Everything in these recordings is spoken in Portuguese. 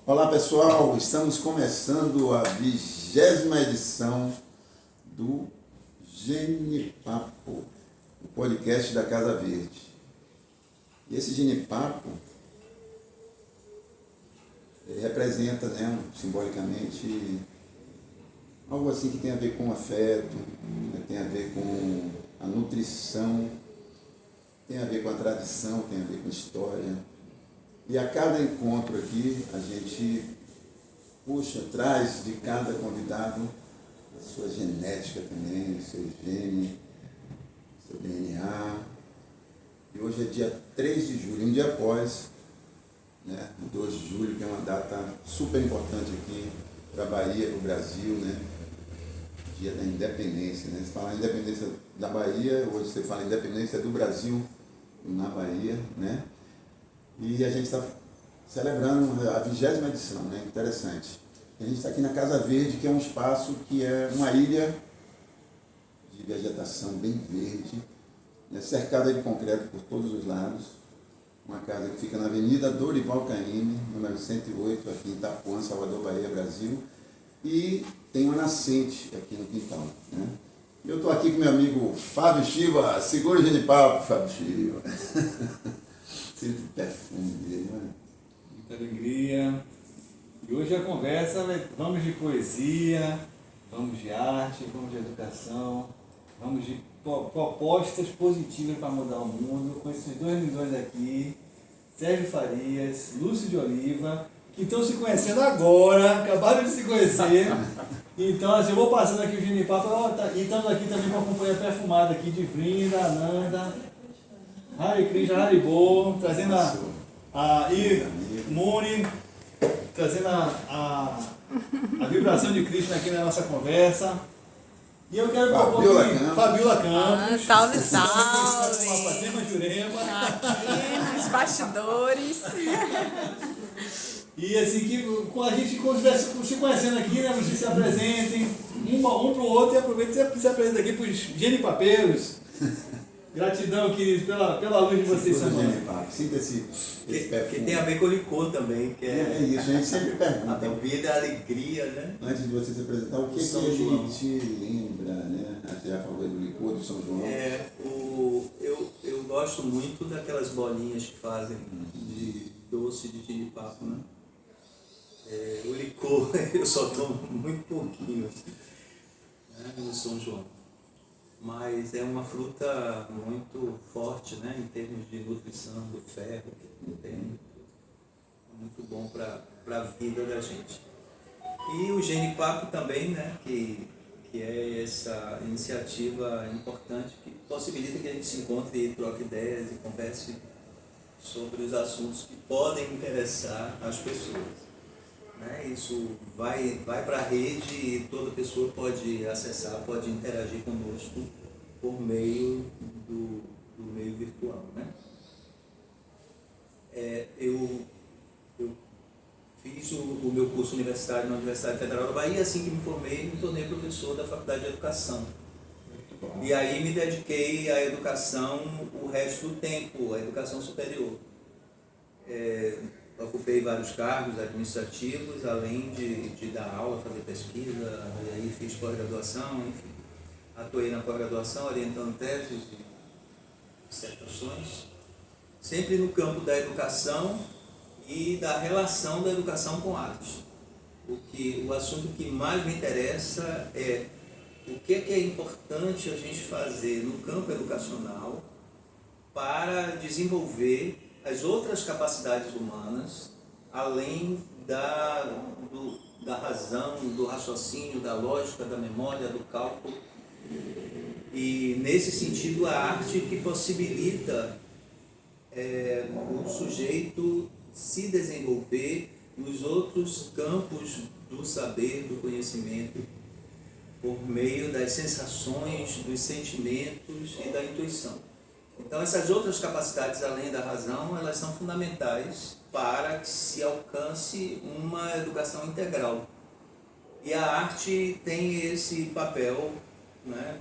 Olá pessoal, estamos começando a 20ª edição do Genipapo, o podcast da Casa Verde. E esse Genipapo representa, simbolicamente, algo assim que tem a ver com afeto, tem a ver com a nutrição, tem a ver com a tradição, tem a ver com a história. E a cada encontro aqui, a gente traz de cada convidado a sua genética também, o seu gene, o seu DNA. E hoje é dia 3 de julho, um dia após, o 2 de julho, que é uma data super importante aqui para a Bahia, para o Brasil, dia da independência. Você fala independência da Bahia, hoje você fala independência do Brasil na Bahia, E a gente está celebrando a 20ª edição, Interessante. A gente está aqui na Casa Verde, que é um espaço que é uma ilha de vegetação bem verde, cercada de concreto por todos os lados. Uma casa que fica na Avenida Dorival Caymmi, número 108, aqui em Itapuã, Salvador, Bahia, Brasil. E tem uma nascente aqui no quintal, Eu estou aqui com meu amigo Fábio Chiva. Segura o Genipapo, Fábio Chiva. Sempre o perfume dele, Muita alegria. E hoje a conversa, vamos de poesia, vamos de arte, vamos de educação, vamos de propostas positivas para mudar o mundo, com esses dois lindões aqui, Sérgio Farias, Lúcio de Oliva, que estão se conhecendo agora, acabaram de se conhecer. Então, assim, eu vou passando aqui o Genipapo, e estamos aqui também com a companhia perfumada aqui de Vrinda, Ananda, Hare Krishna, Haribo, trazendo a Muni, trazendo a vibração de Krishna aqui na nossa conversa. E eu quero propor aqui Fabiola Campos. Salve, salve! Fazema Jurema. Aqui nos bastidores. E assim, que com a gente estivesse se conhecendo aqui, vocês se apresentem um para o outro e aproveitem e se apresentem aqui para os genipapeiros. Gratidão, queridos, pela luz de vocês, São Paulo. Sinta esse perfume. Que tem a ver com licor também, que É isso, a gente sempre pergunta. A bebida, a alegria, Antes de você se apresentar, o que ele te lembra, Você já falou do licor do São João. Eu gosto muito daquelas bolinhas que fazem de doce de genipapo, O licor, eu só tomo muito pouquinho, no São João. Mas é uma fruta muito forte, em termos de nutrição, do ferro que tem. É muito bom para a vida da gente. E o Genipapo também, que é essa iniciativa importante que possibilita que a gente se encontre e troque ideias e converse sobre os assuntos que podem interessar as pessoas. Isso vai para a rede e toda pessoa pode acessar, pode interagir conosco por meio do meio virtual. Eu fiz o meu curso universitário na Universidade Federal da Bahia. Assim que me formei, me tornei professor da Faculdade de Educação. E aí me dediquei à educação o resto do tempo, à educação superior. Ocupei vários cargos administrativos, além de dar aula, fazer pesquisa, e aí fiz pós-graduação, enfim. Atuei na pós-graduação, orientando teses de dissertações, sempre no campo da educação e da relação da educação com arte. O assunto que mais me interessa é o que é importante a gente fazer no campo educacional para desenvolver as outras capacidades humanas, além da razão, do raciocínio, da lógica, da memória, do cálculo. E, nesse sentido, a arte que possibilita o sujeito se desenvolver nos outros campos do saber, do conhecimento, por meio das sensações, dos sentimentos e da intuição. Então, essas outras capacidades, além da razão, elas são fundamentais para que se alcance uma educação integral. E a arte tem esse papel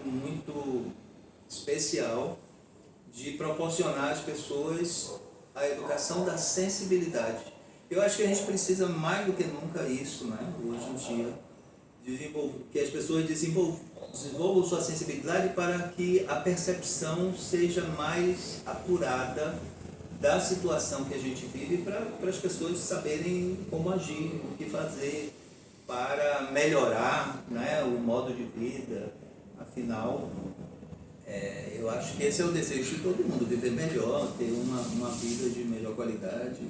muito especial de proporcionar às pessoas a educação da sensibilidade. Eu acho que a gente precisa mais do que nunca isso, né? Hoje em dia, que as pessoas desenvolvam sua sensibilidade para que a percepção seja mais apurada da situação que a gente vive para as pessoas saberem como agir, o que fazer para melhorar, né, o modo de vida. Afinal, eu acho que esse é o desejo de todo mundo, viver melhor, ter uma vida de melhor qualidade.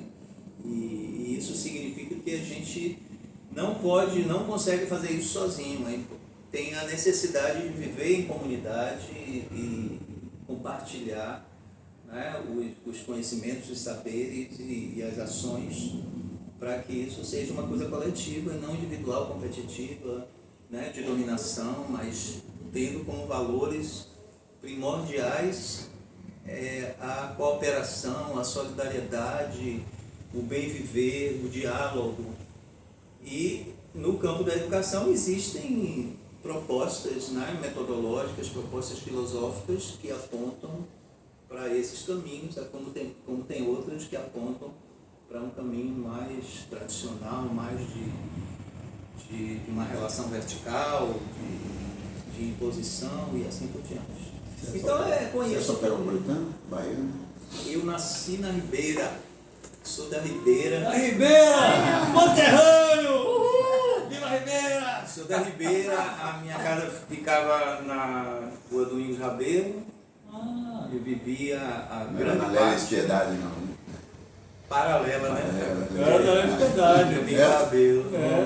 E isso significa que a gente não consegue fazer isso sozinho. Tem a necessidade de viver em comunidade e compartilhar, né, os conhecimentos, os saberes e as ações para que isso seja uma coisa coletiva e não individual, competitiva, né, de dominação, mas tendo como valores primordiais a cooperação, a solidariedade, o bem viver, o diálogo. E no campo da educação existem propostas, né, metodológicas, propostas filosóficas que apontam para esses caminhos, como tem outras que apontam para um caminho mais tradicional, mais de uma relação vertical, de imposição e assim por diante. Então com Você é isso. soteropolitano? Baiano? Eu nasci na Ribeira, sou da Ribeira. A Ribeira! Conterrâneo! Uhul! Viva a Ribeira! Sou da Ribeira, a minha casa ficava na Rua do Inhos Rabeiro. Eu vivia a Não era grande na Lélia parte Piedade, não, né? paralela, né? É verdade. Eu vim Rabelo.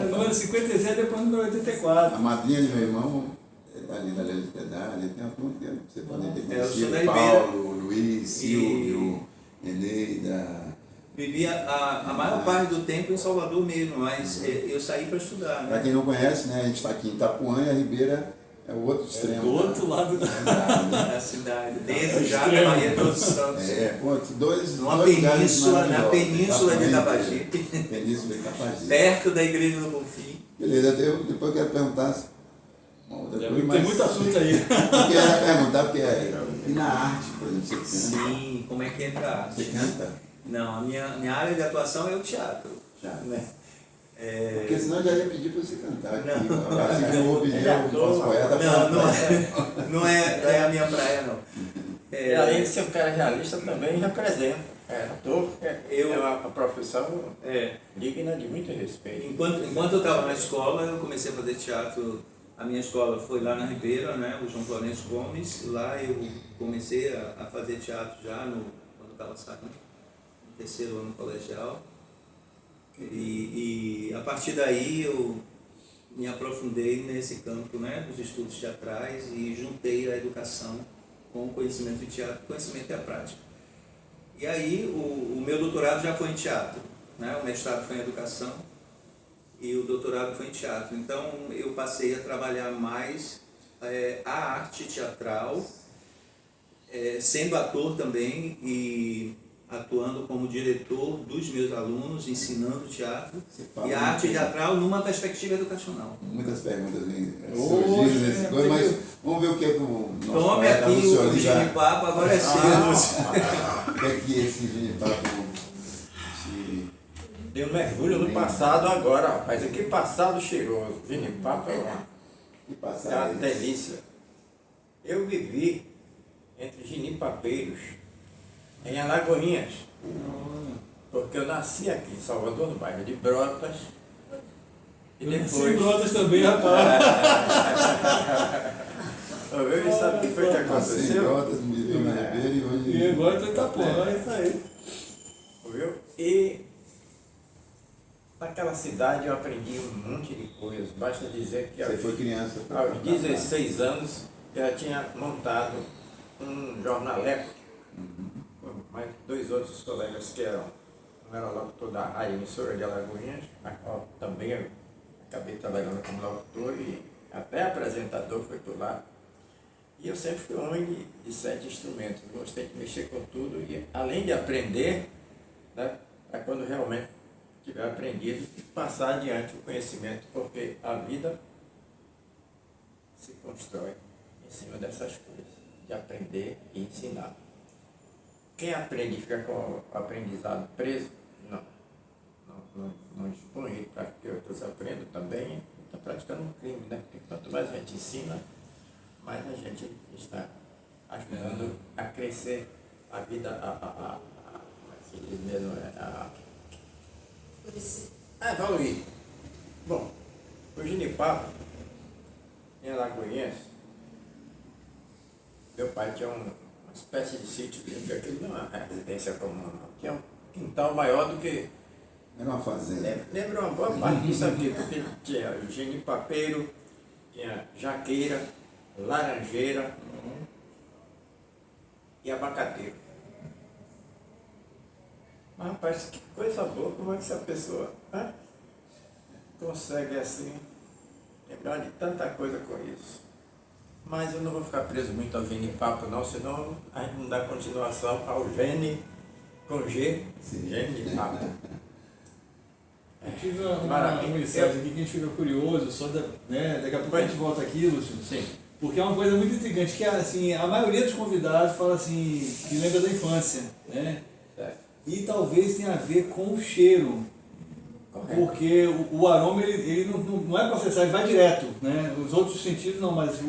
Número 57, depois número 84. A madrinha de meu irmão é dali da Lélia Piedade, tem uma turma que você pode ter Eu sou da conhecido, Ribeira. Paulo, Luiz, Silvio, Eneida. Vivia a maior parte do tempo em Salvador mesmo, mas eu saí para estudar, Para né? quem não conhece, né, a gente está aqui em Itapuã e a Ribeira é o outro extremo. Do outro lado da Na cidade, dentro já da Bahia dos Santos. Dois Numa lugares península, na maravilhosos. península de Itapuã e Itabaji. Ribeira. Península de Itabaji. Perto da Igreja do Bonfim. Beleza, depois eu quero perguntar. Tem muito assunto aí. Eu queria perguntar, porque e na arte, por exemplo, você canta? Sim, como é que entra a arte? Você canta? Não, a minha área de atuação é o teatro. Teatro. Né? Porque senão eu já ia pedir para você cantar aqui. Não. Assim que eu vou pedir ao nosso poeta Não é a minha praia, não. E além de ser um cara realista, também representa. Ator é uma profissão digna de muito respeito. Enquanto eu estava na escola, eu comecei a fazer teatro. A minha escola foi lá na Ribeira, né, o João Florencio Gomes. Lá eu comecei a fazer teatro já quando eu estava saindo, no terceiro ano colegial. E a partir daí eu me aprofundei nesse campo, né, dos estudos teatrais e juntei a educação com o conhecimento de teatro. Conhecimento é a prática. E aí o meu doutorado já foi em teatro, né, o mestrado foi em educação e o doutorado foi em teatro. Então eu passei a trabalhar mais a arte teatral, sendo ator também e atuando como diretor dos meus alunos, ensinando teatro e a arte teatral numa perspectiva educacional. Muitas perguntas surgindo nesse coisa, mas vamos ver o que é que o nosso Tome poeta aqui o Lucioli já... ginipapo, agora é seu. O que é que esse ginipapo Deu um mergulho no passado agora, rapaz. Que passado cheiroso. Ginipapo é uma que passar delícia. Eu vivi entre ginipapeiros em Alagoinhas. Porque eu nasci aqui em Salvador, no bairro de Brotas. E depois... Brotas também, rapaz. Você sabe o que foi que aconteceu? Brotas, viveu na Ribeira e hoje... E agora tu tá porra, é isso aí. Viu? E naquela cidade eu aprendi um monte de coisas. Basta dizer que Você foi criança. aos 16 anos eu já tinha montado um jornaleco com mais 2 outros colegas que eram, um era locutor da rádio emissora de Alagoinhas, na qual também eu acabei trabalhando como locutor e até apresentador foi por lá. E eu sempre fui homem de 7 instrumentos, gostei de mexer com tudo e além de aprender, né, é quando realmente tiver aprendido e passar adiante o conhecimento, porque a vida se constrói em cima dessas coisas, de aprender e ensinar. Quem aprende e fica com o aprendizado preso, não depois aprendo também, está praticando um crime, né? Porque quanto mais a gente ensina, mais a gente está ajudando a crescer a vida, como é que diz mesmo, a evoluir. Bom, o Genipapo, em Alagoinhas, meu pai tinha uma espécie de sítio, que aquilo não é uma residência comum, não. Tinha um quintal maior do que. Era uma fazenda. Lembra uma boa parte disso aqui, porque tinha genipapeiro, tinha jaqueira, laranjeira e abacateiro. Mas rapaz, que coisa boa, como é que essa pessoa consegue assim lembrar de tanta coisa com isso? Mas eu não vou ficar preso muito ao genipapo não, senão a gente não dá continuação ao gene com G, genipapo. Eu tive uma Maravilha. mensagem aqui que a gente fica curioso, só daqui a pouco a gente volta aqui, Lúcio. Sim. Porque é uma coisa muito intrigante, que assim, a maioria dos convidados fala assim, que lembra da infância, né? Certo. E talvez tenha a ver com o cheiro. Correto. Porque o aroma ele não é processado, ele vai direto, né? Os outros sentidos não, mas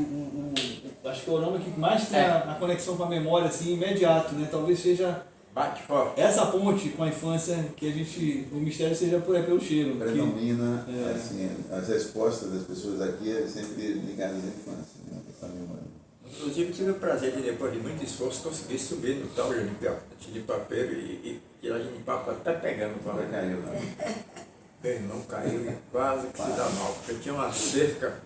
acho que o aroma que mais tem a conexão com a memória, assim, imediato, né? Talvez seja Bate forte. essa ponte com a infância que o mistério seja pelo cheiro. Predomina, assim, as respostas das pessoas aqui é sempre ligadas à infância, né? Essa memória. Inclusive tive o prazer de, depois de muito esforço, conseguir subir no tal genipapeiro e tirar genipapo até pegando quando ele caiu lá. Meu irmão caiu e quase que se dá mal, porque tinha uma cerca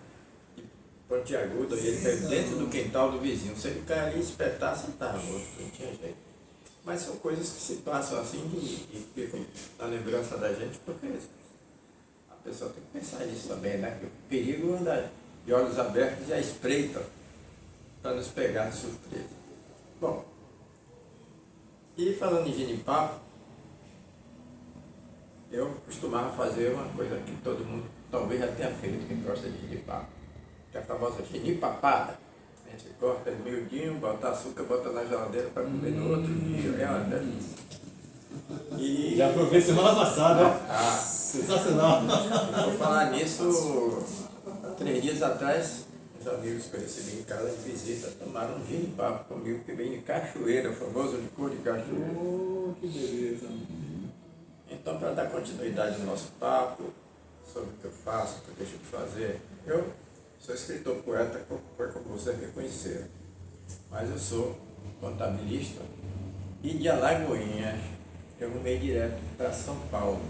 de pontiaguda e ele caiu dentro do quintal do vizinho. Se ele cair ali e espetasse, ele estava morto, não tinha jeito. Mas são coisas que se passam assim e ficam na lembrança da gente, porque a pessoa tem que pensar nisso também, né? Que o perigo anda de olhos abertos e à espreita para nos pegar de surpresa. Bom, e falando em genipapo, eu costumava fazer uma coisa que todo mundo talvez já tenha feito, quem gosta de genipapo, que é a famosa genipapada. A gente corta ele miudinho, bota açúcar, bota na geladeira para comer no outro dia. É uma delícia. E Já provei semana passada, ó. Sensacional. vou falar nisso, 3 dias atrás, os amigos que eu recebi em casa de visita tomaram um genipapo comigo, que vem de cachoeira, o famoso licor de cachoeira. Oh, que beleza. Então, para dar continuidade ao nosso papo sobre o que eu faço, o que eu deixo de fazer, eu sou escritor poeta, foi como você reconheceu, mas eu sou contabilista e de Alagoinhas eu rumei direto para São Paulo,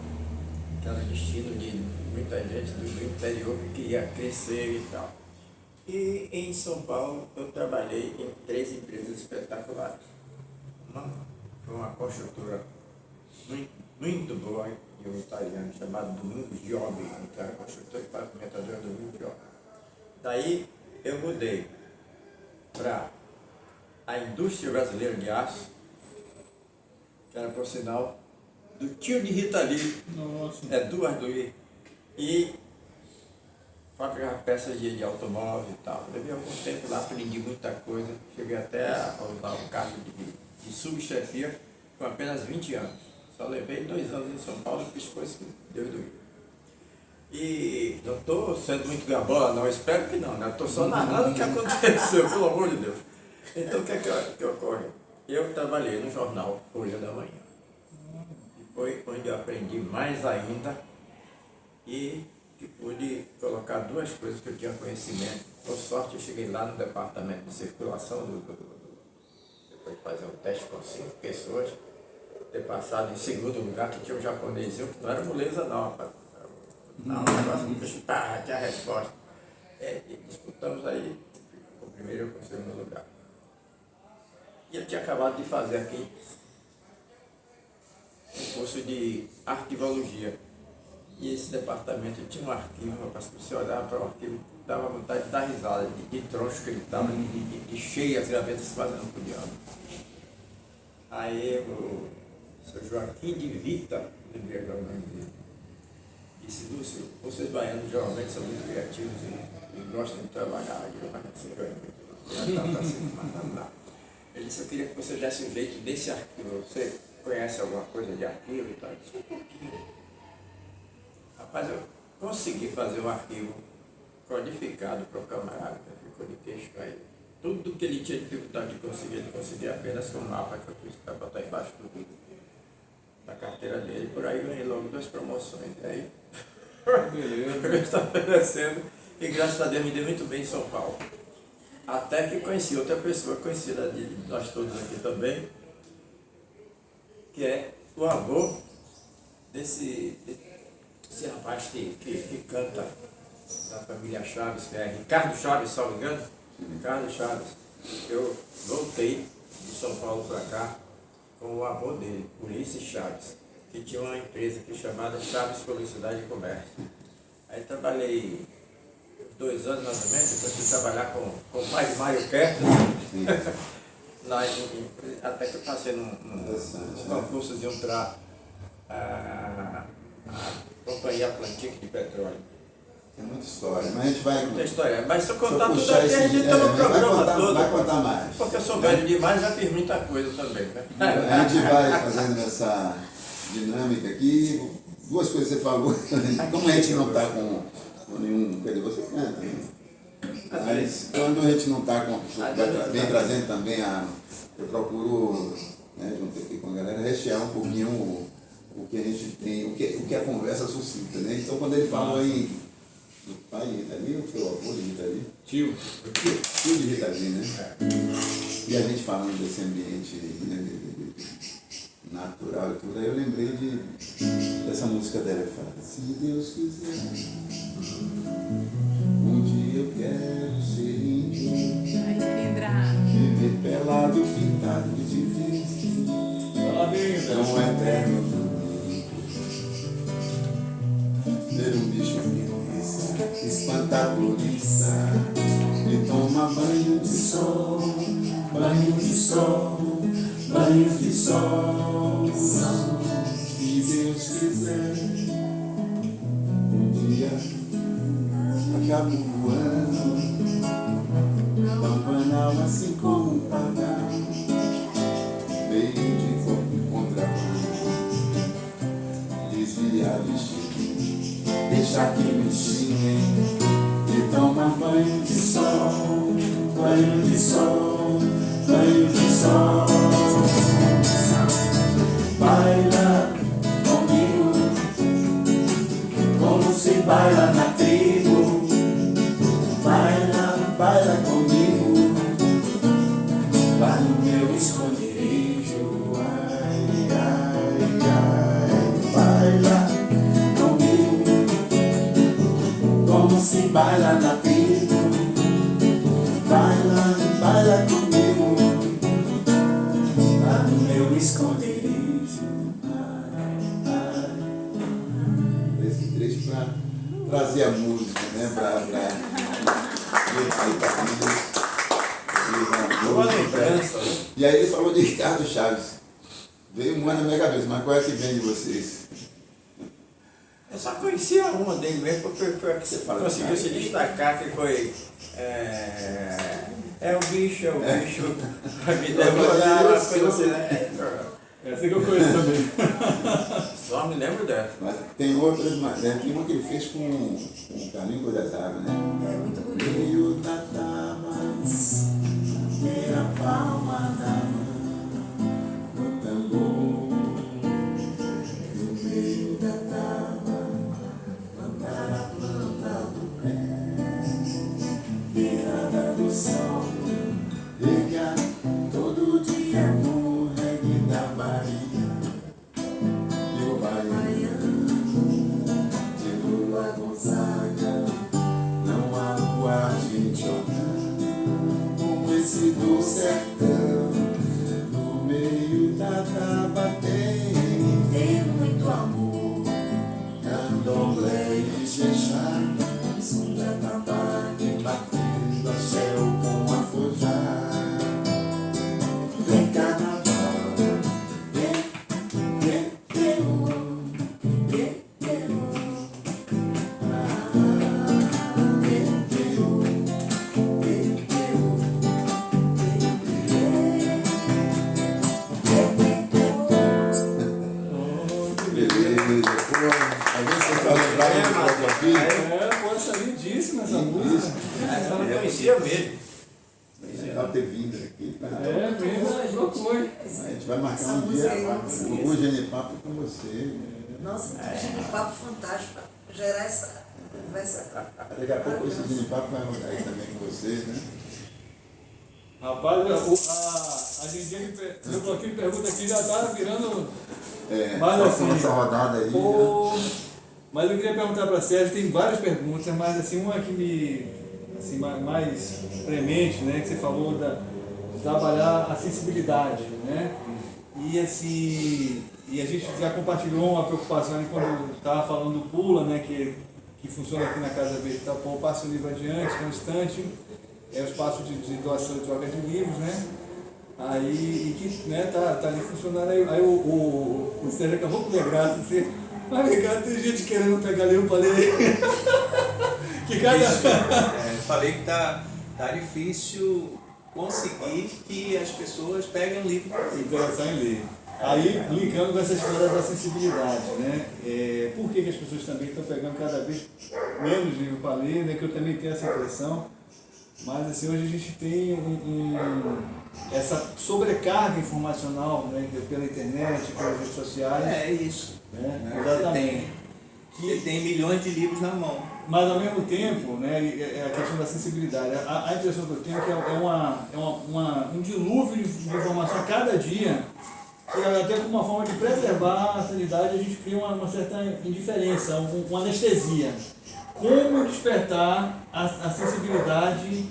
que era o destino de muita gente do interior que queria crescer e tal. E em São Paulo eu trabalhei em 3 empresas espetaculares. Uma foi uma construtora muito boa de um italiano chamado Domingos Giobbi, que era construtor e pavimentador Domingos Giobbi. Daí eu mudei para a indústria brasileira de aço, que era por sinal do tio de Rita Lee, Nossa. Eduardo Lee, e fabricava peças de automóvel e tal. Levei algum tempo lá, aprendi muita coisa, cheguei até a usar o cargo de subchefia com apenas 20 anos. Só levei 2 anos em São Paulo e fiz coisas que Deus do E não estou sendo muito gabola, não, espero que não, né? Estou só narrando o que aconteceu, pelo amor de Deus. Então o que é que ocorre? Eu trabalhei no jornal Folha da Manhã. E foi onde eu aprendi mais ainda e que pude colocar 2 coisas que eu tinha conhecimento. Por sorte eu cheguei lá no departamento de circulação, depois de fazer um teste com 5 pessoas, ter passado em segundo lugar, que tinha um japonesinho, que não era moleza não, rapaz. Não, o negócio tinha a resposta. E disputamos aí, com o primeiro e com o segundo lugar. E eu tinha acabado de fazer aqui um curso de arquivologia. E esse departamento tinha um arquivo, rapaz, que você olhava para o arquivo, dava vontade de dar risada, de troncho que ele estava, de cheio, as gavetas quase não podiam. Aí o Sr. Joaquim de Vita, lembrei agora o nome dele, disse: Lúcio, vocês baianos geralmente são muito criativos e gostam de trabalhar. Eu mas você é muito assim, mas não dá. Ele disse: eu queria que você desse um jeito desse arquivo. Você conhece alguma coisa de arquivo e tal? Eu disse: um pouquinho. Rapaz, eu consegui fazer um arquivo codificado para o camarada, ficou de queixo caído. Tudo que ele tinha dificuldade de conseguir, ele conseguia apenas com o mapa que eu fiz para botar embaixo da carteira dele. Por aí ganhei logo 2 promoções. E aí, Beleza. eu estava oferecendo e graças a Deus me deu muito bem em São Paulo. Até que conheci outra pessoa conhecida de nós todos aqui também, que é o avô desse rapaz que canta da família Chaves, que é Ricardo Chaves, salvo engano. Ricardo Chaves. Eu voltei de São Paulo para cá com o avô dele, Ulisses Chaves, que tinha uma empresa aqui chamada Chaves Publicidade e Comércio. Aí trabalhei 2 anos mais ou menos, depois fui trabalhar com o pai de Mário Kerr, até que eu passei num concurso de para a Companhia Atlantique de Petróleo. Tem muita história, mas a gente vai... Muita história, mas se eu se contar eu tudo puxar aqui, a esse- gente tá no programa todo. Vai contar mais. Porque eu sou velho demais, já fiz muita coisa também, né? A gente vai fazendo essa dinâmica aqui. 2 coisas que você falou. Como a gente não está com nenhum... Quer dizer, você canta, né? Mas quando a gente não está com... Vem trazendo também eu procuro, né, junto aqui com a galera, rechear um pouquinho o que a gente tem, o que a conversa suscita, né? Então quando ele falou em... O pai de Rita Lee, ou foi o avô de Rita Lee? Tio. Tio de Rita Lee, né? E a gente falando desse ambiente, né, natural e tudo, aí eu lembrei dessa música dela, fala, se Deus quiser, um dia eu quero ser índio, Ai, Indra. viver pelado, pintado de divisa, Fala, linda. tão eterno, ver um bicho que espantar polícia, e toma banho de sol, banho de sol, banho de sol. Se Deus quiser, um dia acabo voando, tão banal assim como um pardal, meio de corpo e contrabando, desviar vestido, deixar que me xinguem, e toma banho de sol, banho de sol, banho de sol. Baila comigo, como se baila na tribo. Baila, baila comigo, lá no meu esconderijo. Ai, ai, ai, baila comigo, como se baila na tribo. Baila, baila comigo, lá no meu esconderijo. Esse trecho para trazer a música, né? Uma lembrança, né? E aí ele falou de Ricardo Chaves. Veio uma na minha cabeça, mas qual é que vem de vocês? Eu só conhecia uma dele mesmo, porque foi a que você Fala, conseguiu cara. se destacar, que foi... É o bicho, vai me devorar, uma coisa assim, né? Essa que eu conheço também. Só me lembro dessa. Mas tem outras, mas né? Tem uma que ele fez com o Carlinhos Codazaba, né? É muito bonito. Meio da tábua, vira a palma da mão, no tambor, no meio da tábua, plantar a planta do pé, virada do sol, liga todo dia no reggae da Bahia, e o baiano de Lula Gonzaga, não há rua argentina como esse do sertão. Você vai lembrar de filosofia? Pô, essa é lindíssima essa música. Eu não conhecia mesmo. É legal ter vindo aqui. Tá? Mesmo, loucura. A gente vai marcar um dia o Genipapo com você. Nossa, um papo fantástico para gerar essa conversa. Daqui a pouco esse Genipapo vai rodar aí também com vocês, né? Rapaz, a Gengene, meu bloquinho de pergunta aqui já tá virando. Mas só assim, com essa rodada aí. pô, mas eu queria perguntar para a Sérgio, tem várias perguntas, mas assim, uma que me assim, mais premente, né, que você falou de trabalhar a sensibilidade, né? E assim, e a gente já compartilhou uma preocupação quando estava falando do Pula, né, que funciona aqui na Casa Verde, tá, pô, passa o livro adiante, que é um instante, é o espaço de doação e troca de livros, né? Aí, e que, né, tá ali funcionando, aí o Sérgio acabou com minha graça, assim, mas cara, tem gente querendo pegar livro para ler. Que cada... Falei que tá difícil conseguir que as pessoas peguem um livro para ler. Interessar em ler. Aí, linkando com essa história da sensibilidade, né? Por que as pessoas também estão pegando cada vez menos livro para ler, né? Que eu também tenho essa impressão. Mas assim, hoje a gente tem essa sobrecarga informacional, né? Pela internet, pelas redes sociais. É isso. Né? Você tem milhões de livros na mão. Mas ao mesmo tempo, né, é a questão da sensibilidade. A impressão que eu tenho é que é um dilúvio de informação a cada dia, que até como uma forma de preservar a sanidade, a gente cria uma certa indiferença, uma anestesia. Como despertar a sensibilidade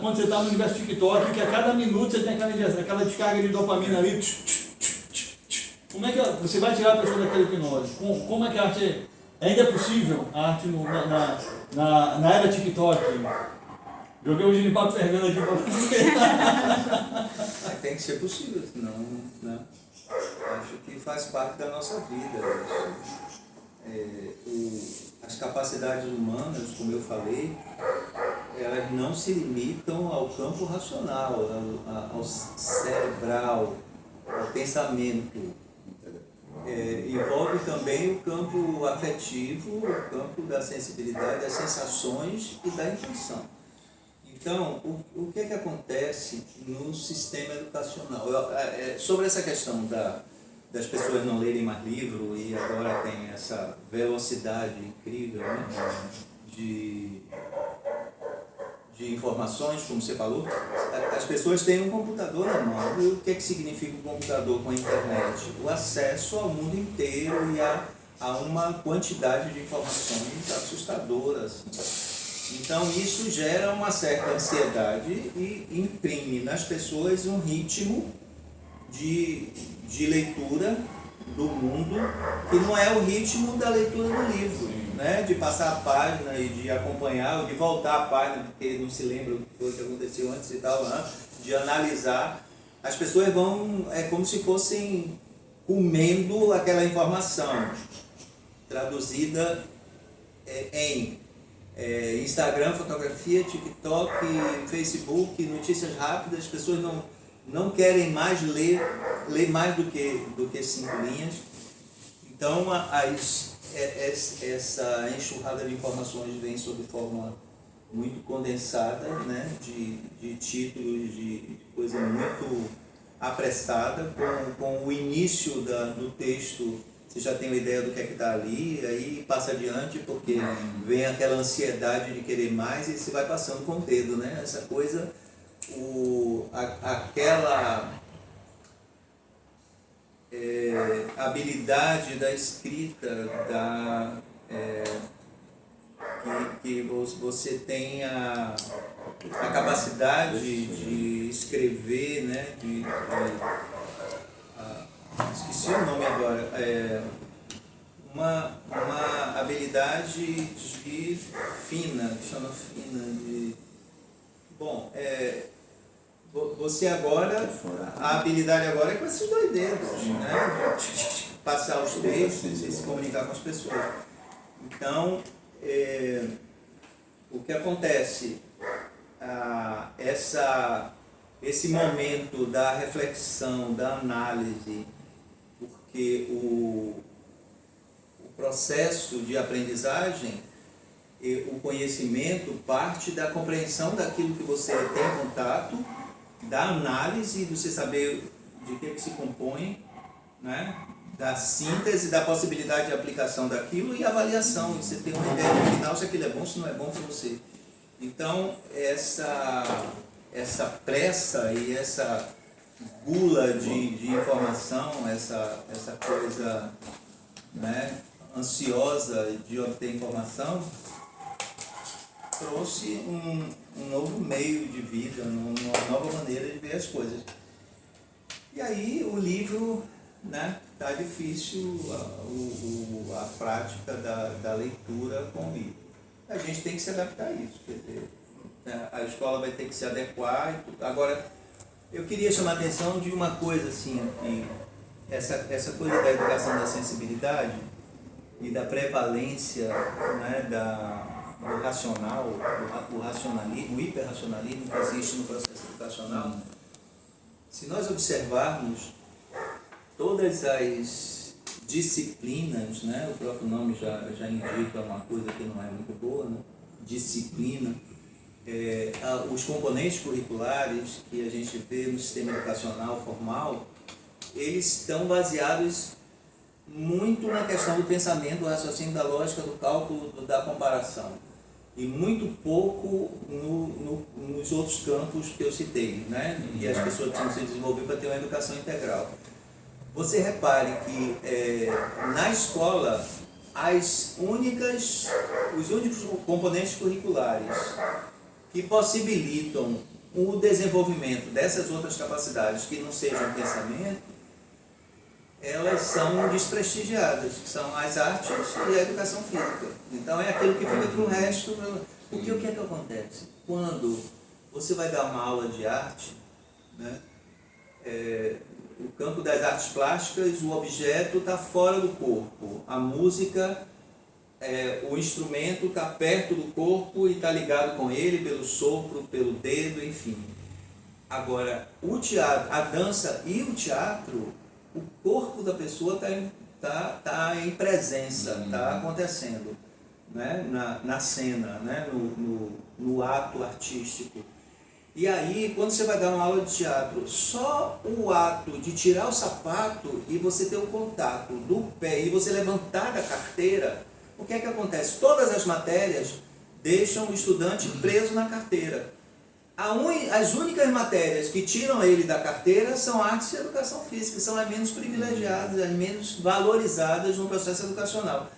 quando você está no universo TikTok, que a cada minuto você tem aquela descarga de dopamina ali. Como é que você vai tirar a pessoa daquela hipnose? Como é que a arte ainda é possível, a arte na era TikTok? Joguei o Genipapo Fernando aqui para você. Tem que ser possível, senão, né? Acho que faz parte da nossa vida. As capacidades humanas, como eu falei, elas não se limitam ao campo racional, ao cerebral, ao pensamento. Envolve também o campo afetivo, o campo da sensibilidade, das sensações e da intuição. Então, o que é que acontece no sistema educacional? Sobre essa questão das pessoas não lerem mais livro e agora tem essa velocidade incrível, né, de informações, como você falou, as pessoas têm um computador na mão. E o que é que significa o computador com a internet? O acesso ao mundo inteiro e a uma quantidade de informações assustadoras. Então isso gera uma certa ansiedade e imprime nas pessoas um ritmo de leitura do mundo que não é o ritmo da leitura do livro, né? De passar a página e de acompanhar, ou de voltar a página porque não se lembra o que foi que aconteceu antes e tal, né? De analisar. As pessoas vão, é como se fossem comendo aquela informação traduzida em Instagram, fotografia, TikTok, Facebook, notícias rápidas. As pessoas não querem mais ler mais do que 5 linhas. Então essa enxurrada de informações vem sob forma muito condensada, né, de títulos, de coisa muito apressada, com o início do texto. Você já tem uma ideia do que é que está ali, aí passa adiante porque vem aquela ansiedade de querer mais e você vai passando com o dedo, né? Essa coisa, aquela habilidade da escrita, que você tem a capacidade de escrever, né? Esqueci o nome agora, uma habilidade fina, que chama fina, você agora, a habilidade agora é com esses 2 dedos, né? De passar os textos e se comunicar com as pessoas. Então, o que acontece? Esse momento da reflexão, da análise, porque o processo de aprendizagem, o conhecimento parte da compreensão daquilo que você tem contato, da análise, de você saber de que se compõe, né? Da síntese, da possibilidade de aplicação daquilo e avaliação, você tem uma ideia no final se aquilo é bom, se não é bom para você. Então, essa pressa e essa gula de informação, essa coisa, né, ansiosa de obter informação, trouxe um novo meio de vida, uma nova maneira de ver as coisas. E aí o livro, né, tá difícil a prática da leitura com o livro. A gente tem que se adaptar a isso, quer dizer, a escola vai ter que se adequar e tudo. Agora, eu queria chamar a atenção de uma coisa assim, que essa coisa da educação da sensibilidade e da prevalência, né, do racional, o racionalismo, o hiperracionalismo que existe no processo educacional. Se nós observarmos todas as disciplinas, né, o próprio nome já indica uma coisa que não é muito boa, né, disciplina, os componentes curriculares que a gente vê no sistema educacional formal, eles estão baseados muito na questão do pensamento, do raciocínio, da lógica, do cálculo, da comparação. E muito pouco nos outros campos que eu citei, né? E as pessoas precisam se desenvolver para ter uma educação integral. Você repare que na escola, os únicos componentes curriculares que possibilitam o desenvolvimento dessas outras capacidades que não sejam pensamento, elas são desprestigiadas, que são as artes e a educação física. Então é aquilo que fica para o resto. Porque o que é que acontece? Quando você vai dar uma aula de arte, né, o campo das artes plásticas, o objeto está fora do corpo. A música, o instrumento está perto do corpo e está ligado com ele pelo sopro, pelo dedo, enfim. Agora, o teatro, a dança e o teatro, o corpo da pessoa está em presença, está acontecendo, né? na cena, né? no ato artístico. E aí, quando você vai dar uma aula de teatro, só o ato de tirar o sapato e você ter o contato do pé e você levantar da carteira, o que é que acontece? Todas as matérias deixam o estudante preso na carteira. As únicas matérias que tiram ele da carteira são artes e educação física, são as menos privilegiadas, as menos valorizadas no processo educacional.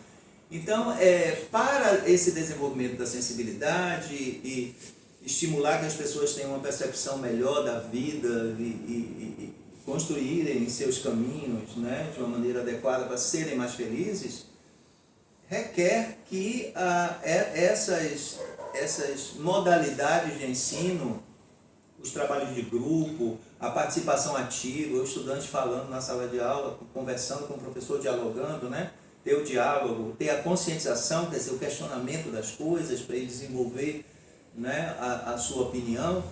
Então, para esse desenvolvimento da sensibilidade e estimular que as pessoas tenham uma percepção melhor da vida e construírem seus caminhos, né, de uma maneira adequada para serem mais felizes, requer que essas modalidades de ensino, os trabalhos de grupo, a participação ativa, o estudante falando na sala de aula, conversando com o professor, dialogando, né? Ter o diálogo, ter a conscientização, quer dizer, o questionamento das coisas para ele desenvolver, né, a sua opinião.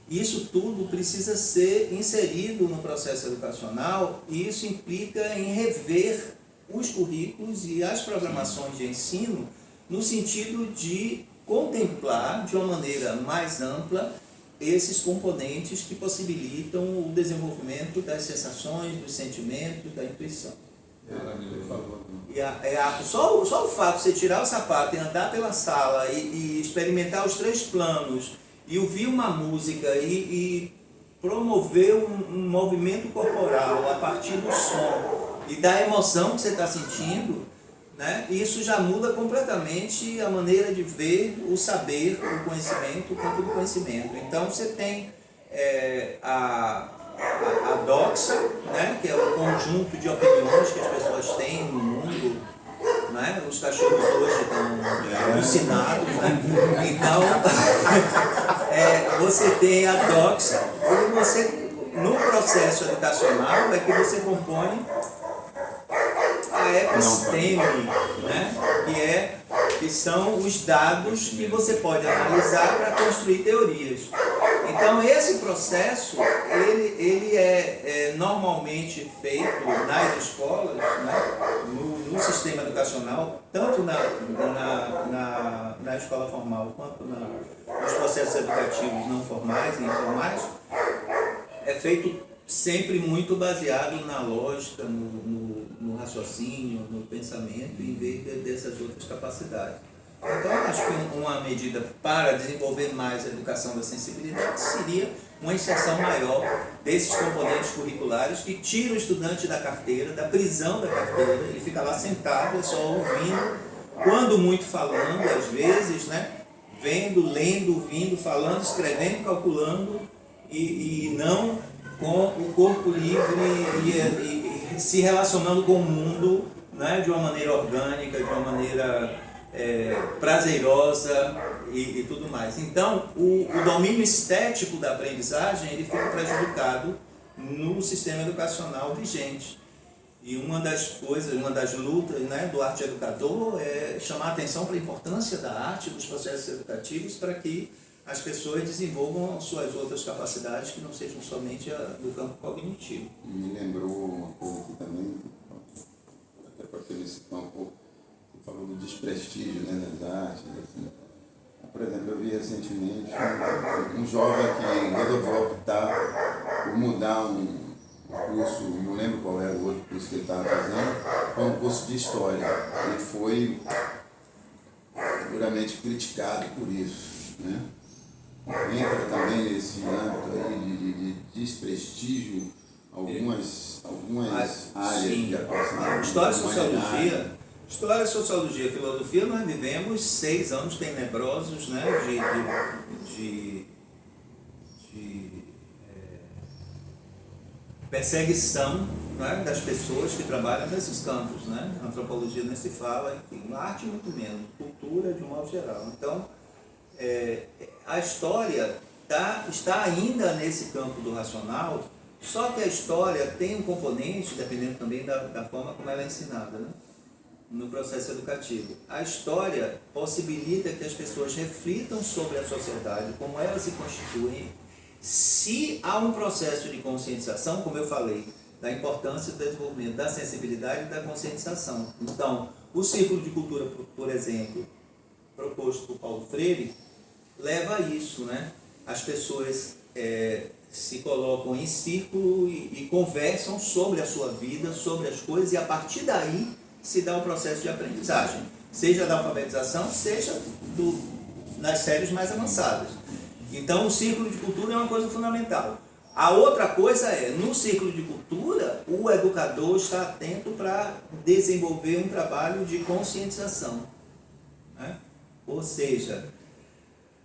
Isso tudo precisa ser inserido no processo educacional e isso implica em rever os currículos e as programações de ensino no sentido de contemplar de uma maneira mais ampla esses componentes que possibilitam o desenvolvimento das sensações, dos sentimentos, da intuição. Só o fato de você tirar o sapato e andar pela sala e experimentar os 3 planos e ouvir uma música e promover um movimento corporal a partir do som e da emoção que você está sentindo, né? Isso já muda completamente a maneira de ver o saber, o conhecimento, o campo do conhecimento. Então você tem a doxa, né? Que é o conjunto de opiniões que as pessoas têm no mundo, né? Os cachorros hoje estão alucinados, né? Então você tem a doxa e você, no processo educacional, é que você compõe a episteme, né? Que são os dados que você pode analisar para construir teorias. Então esse processo ele é normalmente feito nas escolas, né? No do sistema educacional, tanto na escola formal quanto nos processos educativos não formais e informais, é feito sempre muito baseado na lógica, no raciocínio, no pensamento, em vez dessas outras capacidades. Então, acho que uma medida para desenvolver mais a educação da sensibilidade seria uma inserção maior desses componentes curriculares que tira o estudante da carteira, da prisão da carteira, ele fica lá sentado, só ouvindo, quando muito falando, às vezes, né? Vendo, lendo, ouvindo, falando, escrevendo, calculando, e não com o corpo livre e se relacionando com o mundo, né? De uma maneira orgânica, de uma maneira prazerosa e tudo mais. Então, o domínio estético da aprendizagem ele fica prejudicado no sistema educacional vigente. E uma das coisas, uma das lutas, né, do arte educador é chamar a atenção para a importância da arte dos processos educativos para que as pessoas desenvolvam suas outras capacidades que não sejam somente do campo cognitivo. Me lembrou uma coisa aqui também, até para felicitar um pouco, você falou do desprestígio, né, das artes. Assim. Por exemplo, eu vi recentemente um jovem que resolveu optar por mudar um curso, não lembro qual era o outro curso que ele estava fazendo, foi um curso de História. Ele foi duramente criticado por isso, né? Entra também nesse âmbito aí de desprestígio algumas áreas sim, de atuação. História, sociologia e filosofia, nós vivemos 6 anos tenebrosos, né, de perseguição, né, das pessoas que trabalham nesses campos, né? Antropologia nem se fala, enfim, arte muito menos, cultura de um modo geral. Então, a história está ainda nesse campo do racional, só que a história tem um componente, dependendo também da forma como ela é ensinada, né, no processo educativo. A história possibilita que as pessoas reflitam sobre a sociedade, como ela se constitui, se há um processo de conscientização, como eu falei, da importância do desenvolvimento da sensibilidade e da conscientização. Então, o Círculo de Cultura, por exemplo, proposto por Paulo Freire, leva a isso, né? As pessoas se colocam em círculo e conversam sobre a sua vida, sobre as coisas, e a partir daí se dá o processo de aprendizagem, seja da alfabetização, seja nas séries mais avançadas. Então, o círculo de cultura é uma coisa fundamental. A outra coisa no círculo de cultura, o educador está atento para desenvolver um trabalho de conscientização, né? Ou seja,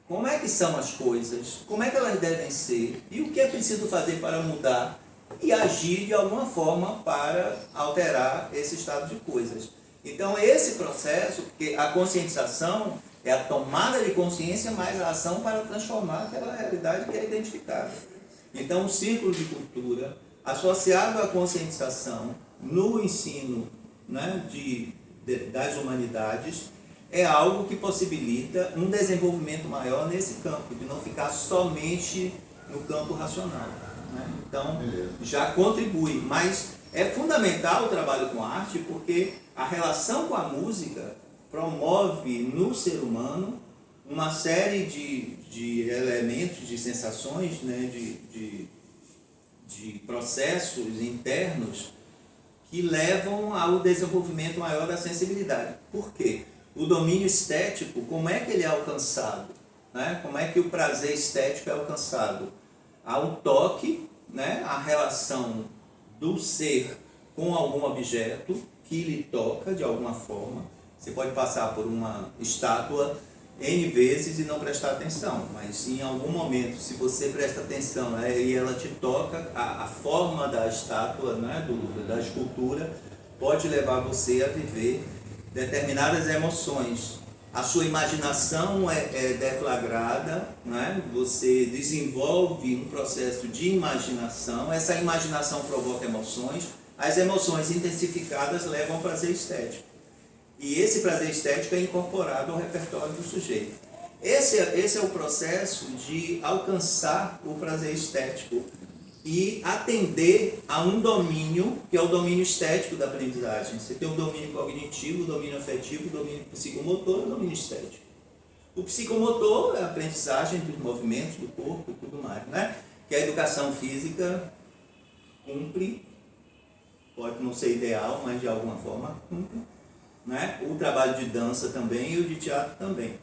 como é que são as coisas, como é que elas devem ser e o que é preciso fazer para mudar e agir de alguma forma para alterar esse estado de coisas. Então, esse processo, porque a conscientização é a tomada de consciência mais a ação para transformar aquela realidade que é identificada. Então, o círculo de cultura, associado à conscientização no ensino, né, das humanidades, é algo que possibilita um desenvolvimento maior nesse campo, de não ficar somente no campo racional, né? Então, já contribui, mas é fundamental o trabalho com a arte, porque a relação com a música promove no ser humano uma série de elementos, de sensações, né, de processos internos que levam ao desenvolvimento maior da sensibilidade. Por quê? O domínio estético, como é que ele é alcançado? Né? Como é que o prazer estético é alcançado? Há um toque, né? A relação do ser com algum objeto que lhe toca de alguma forma. Você pode passar por uma estátua N vezes e não prestar atenção, mas em algum momento, se você presta atenção, né, e ela te toca, a forma da estátua, né, da escultura, pode levar você a viver determinadas emoções. A sua imaginação é deflagrada, né? Você desenvolve um processo de imaginação, essa imaginação provoca emoções, as emoções intensificadas levam ao prazer estético. E esse prazer estético é incorporado ao repertório do sujeito. Esse é o processo de alcançar o prazer estético e atender a um domínio, que é o domínio estético da aprendizagem. Você tem o domínio cognitivo, o domínio afetivo, o domínio psicomotor e o domínio estético. O psicomotor é a aprendizagem dos movimentos do corpo e tudo mais, né? Que a educação física cumpre, pode não ser ideal, mas de alguma forma cumpre, né? O trabalho de dança também e o de teatro também.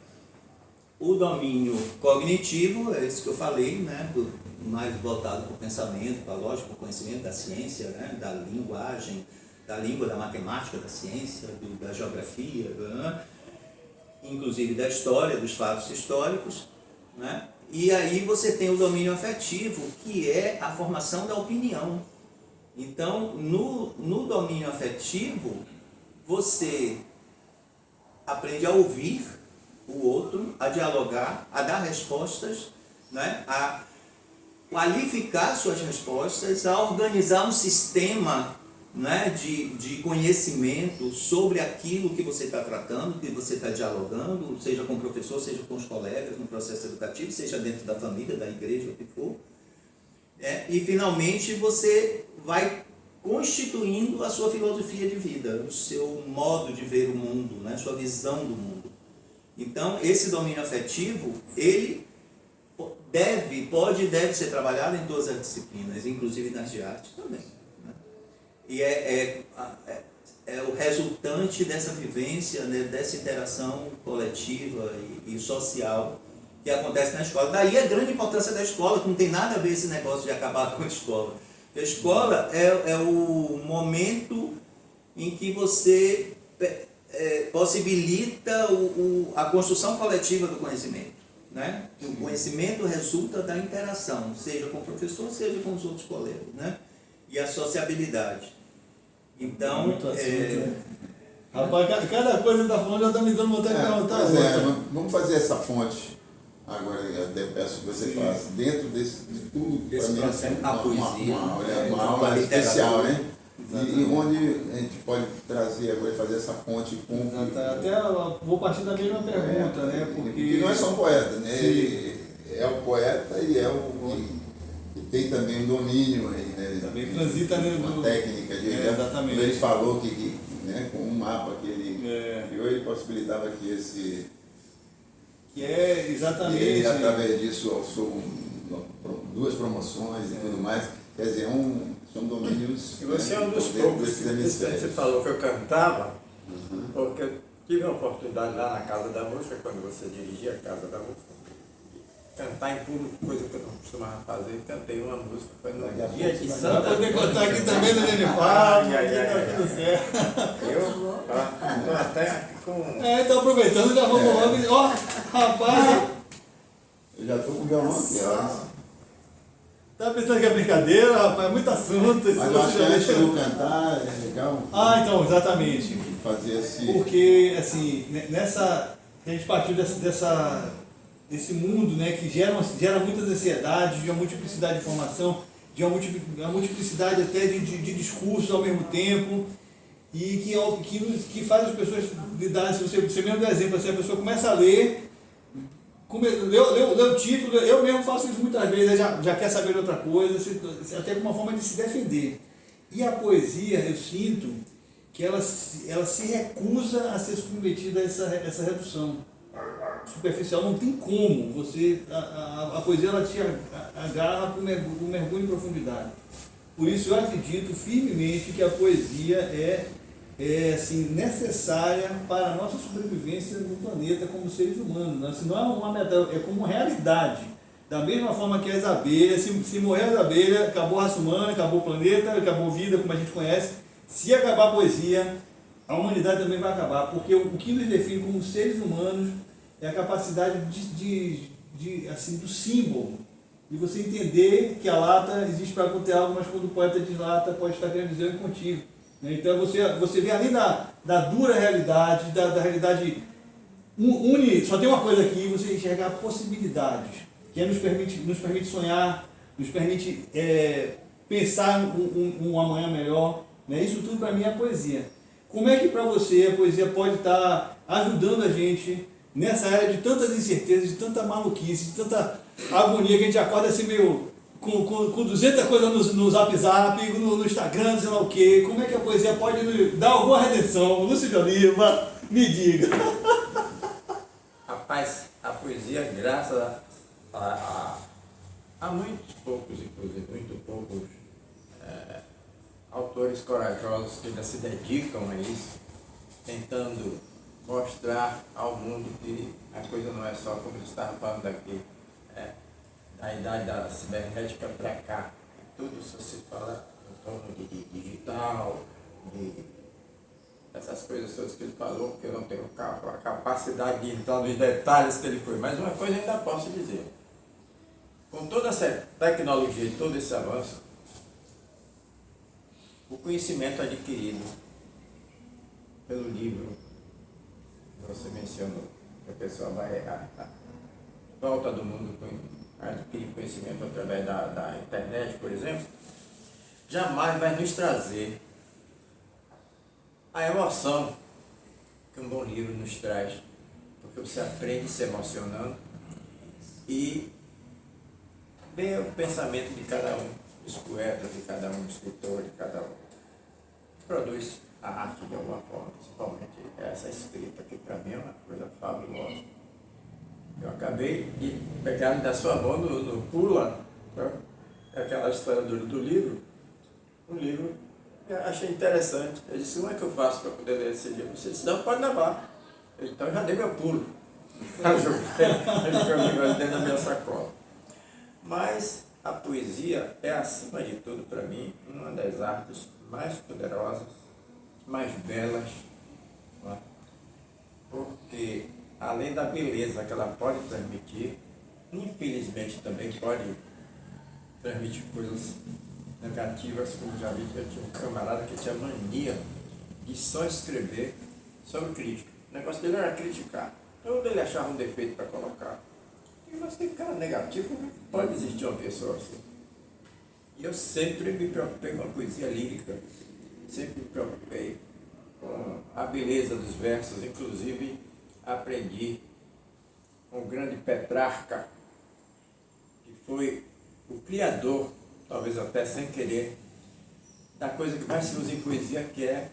O domínio cognitivo, é isso que eu falei, né? Mais voltado para o pensamento, para a lógica, para o conhecimento da ciência, né? Da linguagem, da língua, da matemática, da ciência, da geografia, né? Inclusive da história, dos fatos históricos, né? E aí você tem o domínio afetivo, que é a formação da opinião. Então, no domínio afetivo, você aprende a ouvir o outro, a dialogar, a dar respostas, né? A qualificar suas respostas, a organizar um sistema, né? de conhecimento sobre aquilo que você está tratando, que você está dialogando, seja com o professor, seja com os colegas, no processo educativo, seja dentro da família, da igreja, o que for. E finalmente você vai constituindo a sua filosofia de vida, o seu modo de ver o mundo, né? Sua visão do mundo. Então, esse domínio afetivo, ele pode e deve ser trabalhado em todas as disciplinas, inclusive nas de arte também, né? E é o resultante dessa vivência, né? Dessa interação coletiva e social que acontece na escola. Daí a grande importância da escola, que não tem nada a ver esse negócio de acabar com a escola. A escola é o momento em que você possibilita a construção coletiva do conhecimento, né? O conhecimento resulta da interação, seja com o professor, seja com os outros colegas, né? E a sociabilidade. Então, Muito assunto, Rapaz, cada coisa que está falando já está me dando vontade de perguntar. Vamos fazer essa ponte. Agora, eu até peço que você faça, dentro de tudo, para mim, uma aula especial, né? E onde a gente pode trazer agora e fazer essa ponte com... Até vou partir da mesma pergunta, né? Porque não é só um poeta, né? Ele é o poeta e é e tem também um domínio aí, né? Também transita uma técnica de... exatamente. Ele falou que né, com um mapa que ele criou, ele possibilitava que esse... Que é exatamente... Ele, através disso, alçou duas promoções e tudo mais. Quer dizer, são domínios... E você é um dos poucos que você falou que eu cantava, porque eu tive a oportunidade lá na Casa da Música, quando você dirigia a Casa da Música, cantar em público, coisa que eu não costumava fazer. Cantei uma música, foi no dia de Santa... Vai poder contar aqui também no Genifábio, tá tudo certo. Eu estou até com... Então aproveitando, já vamos logo. Ó, rapaz... Eu já estou com o violão aqui, ó. Tá pensando que é brincadeira, rapaz? É muito assunto. Mas eu acho que antes de eu cantar, é legal. Então, exatamente. Fazer assim. Porque, assim, a gente partiu desse mundo, né, que gera muitas ansiedades, de uma multiplicidade de informação, de uma multiplicidade até de discursos ao mesmo tempo, e que faz as pessoas lidarem. Se você mesmo dá exemplo, assim, a pessoa começa a ler, lê o título, eu mesmo faço isso muitas vezes, já quer saber de outra coisa, até como uma forma de se defender. E a poesia, eu sinto que ela se recusa a ser submetida a essa redução superficial. Não tem como você... A poesia, ela te agarra para o mergulho em profundidade. Por isso eu acredito firmemente que a poesia é assim, necessária para a nossa sobrevivência no planeta como seres humanos, né? Se não é uma metáfora, é como uma realidade. Da mesma forma que as abelhas, se morrer as abelhas, acabou a raça humana, acabou o planeta, acabou a vida como a gente conhece. Se acabar a poesia, a humanidade também vai acabar, porque o que nos define como seres humanos é a capacidade assim, do símbolo, de você entender que a lata existe para conter algo, mas quando o poeta diz lata, pode estar querendo dizer o contigo. Então você vê além da dura realidade, da realidade só tem uma coisa aqui, você enxergar possibilidades, que nos permite sonhar, nos permite pensar um amanhã melhor, né? Isso tudo para mim é poesia. Como é que para você a poesia pode estar ajudando a gente nessa era de tantas incertezas, de tanta maluquice, de tanta agonia, que a gente acorda assim meio com 200 coisas no Zap Zap, no Instagram, sei lá o quê. Como é que a poesia pode nos dar alguma redenção? Lúcio de Oliva, me diga. Rapaz, a poesia, graças a muitos poucos, inclusive, muito poucos autores corajosos que ainda se dedicam a isso, tentando mostrar ao mundo que a coisa não é só como eles estavam falando aqui, da idade da cibernética para cá. Tudo isso se fala em torno de digital, de essas coisas todas que ele falou, porque eu não tenho a capacidade de entrar nos detalhes que ele foi. Mas uma coisa ainda posso dizer. Com toda essa tecnologia e todo esse avanço, o conhecimento adquirido pelo livro que você mencionou, que a pessoa vai à volta do mundo adquirir conhecimento através da internet, por exemplo, jamais vai nos trazer a emoção que um bom livro nos traz, porque você aprende se emocionando e vê o pensamento de cada um dos poetas, de cada um dos escritores, de cada um que produz a arte de alguma forma, principalmente essa escrita, que para mim é uma coisa fabulosa. Eu acabei de pegar da sua mão no Pula, né? Aquela história do livro, um livro que eu achei interessante. Eu disse, como é que eu faço para poder ler esse livro? Você disse, não, pode levar. Então eu já dei meu pulo. Eu joguei o livro dentro da minha sacola. Mas a poesia é, acima de tudo, para mim, uma das artes mais poderosas, mais belas, né? Porque além da beleza que ela pode transmitir, infelizmente também pode transmitir coisas negativas, como já vi que eu tinha um camarada que tinha mania de só escrever sobre crítica. O negócio dele era criticar. Então ele achava um defeito para colocar. E mas tem cara negativo, como pode existir uma pessoa assim? E eu sempre me preocupei com a poesia lírica, sempre me preocupei com a beleza dos versos, inclusive aprendi com o grande Petrarca, que foi o criador, talvez até sem querer, da coisa que mais se usa em poesia, que é,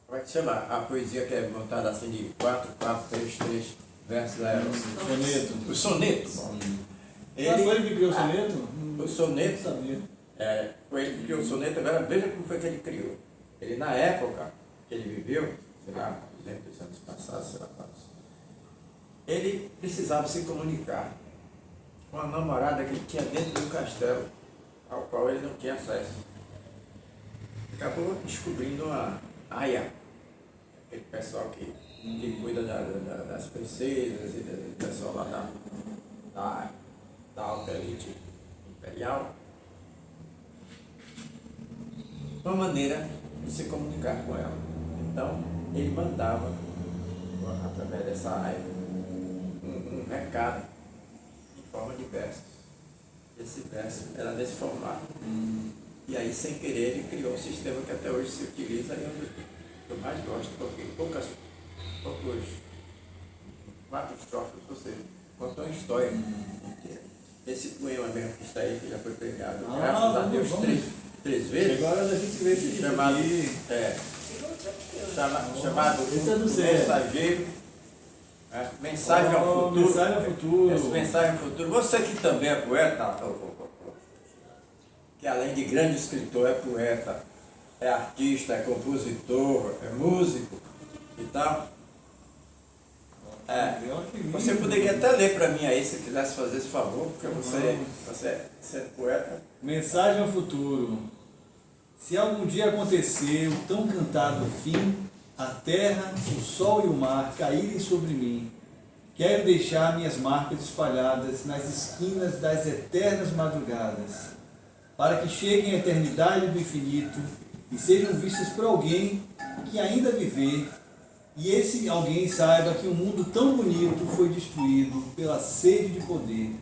como é que chama? A poesia que é montada assim de 4, 3 versos, Soneto. O soneto. Foi ele que criou o soneto? O soneto, Sabia. foi ele que criou o soneto. Agora veja como foi que ele criou. Ele, na época que ele viveu, sei lá, 200 anos passados, sei lá quantos, ele precisava se comunicar com a namorada que ele tinha dentro do castelo, ao qual ele não tinha acesso. Acabou descobrindo uma aia, aquele pessoal que cuida das princesas e do pessoal lá da alta elite imperial, uma maneira de se comunicar com ela. Então, ele mandava, através dessa aia, um recado em forma de versos. Esse verso era desse formato. E aí, sem querer, ele criou um sistema que até hoje se utiliza e eu mais gosto, porque poucos 4 estrofes, você contou uma história inteira. Esse poema mesmo que está aí, que já foi premiado, graças a Deus, 3 vezes. Agora a gente vê esse chamado, chamado Esse é do Zé. Mensageiro. Mensagem ao futuro. Mensagem ao futuro. Essa mensagem ao futuro. Você que também é poeta, que além de grande escritor, é poeta, é artista, é compositor, é músico e tal. Você poderia até ler para mim aí, se quisesse fazer esse favor, porque você sendo poeta. Mensagem ao futuro. Se algum dia acontecer o tão cantado fim, a terra, o sol e o mar caírem sobre mim, quero deixar minhas marcas espalhadas nas esquinas das eternas madrugadas, para que cheguem à eternidade do infinito e sejam vistas por alguém que ainda viver, e esse alguém saiba que um mundo tão bonito foi destruído pela sede de poder,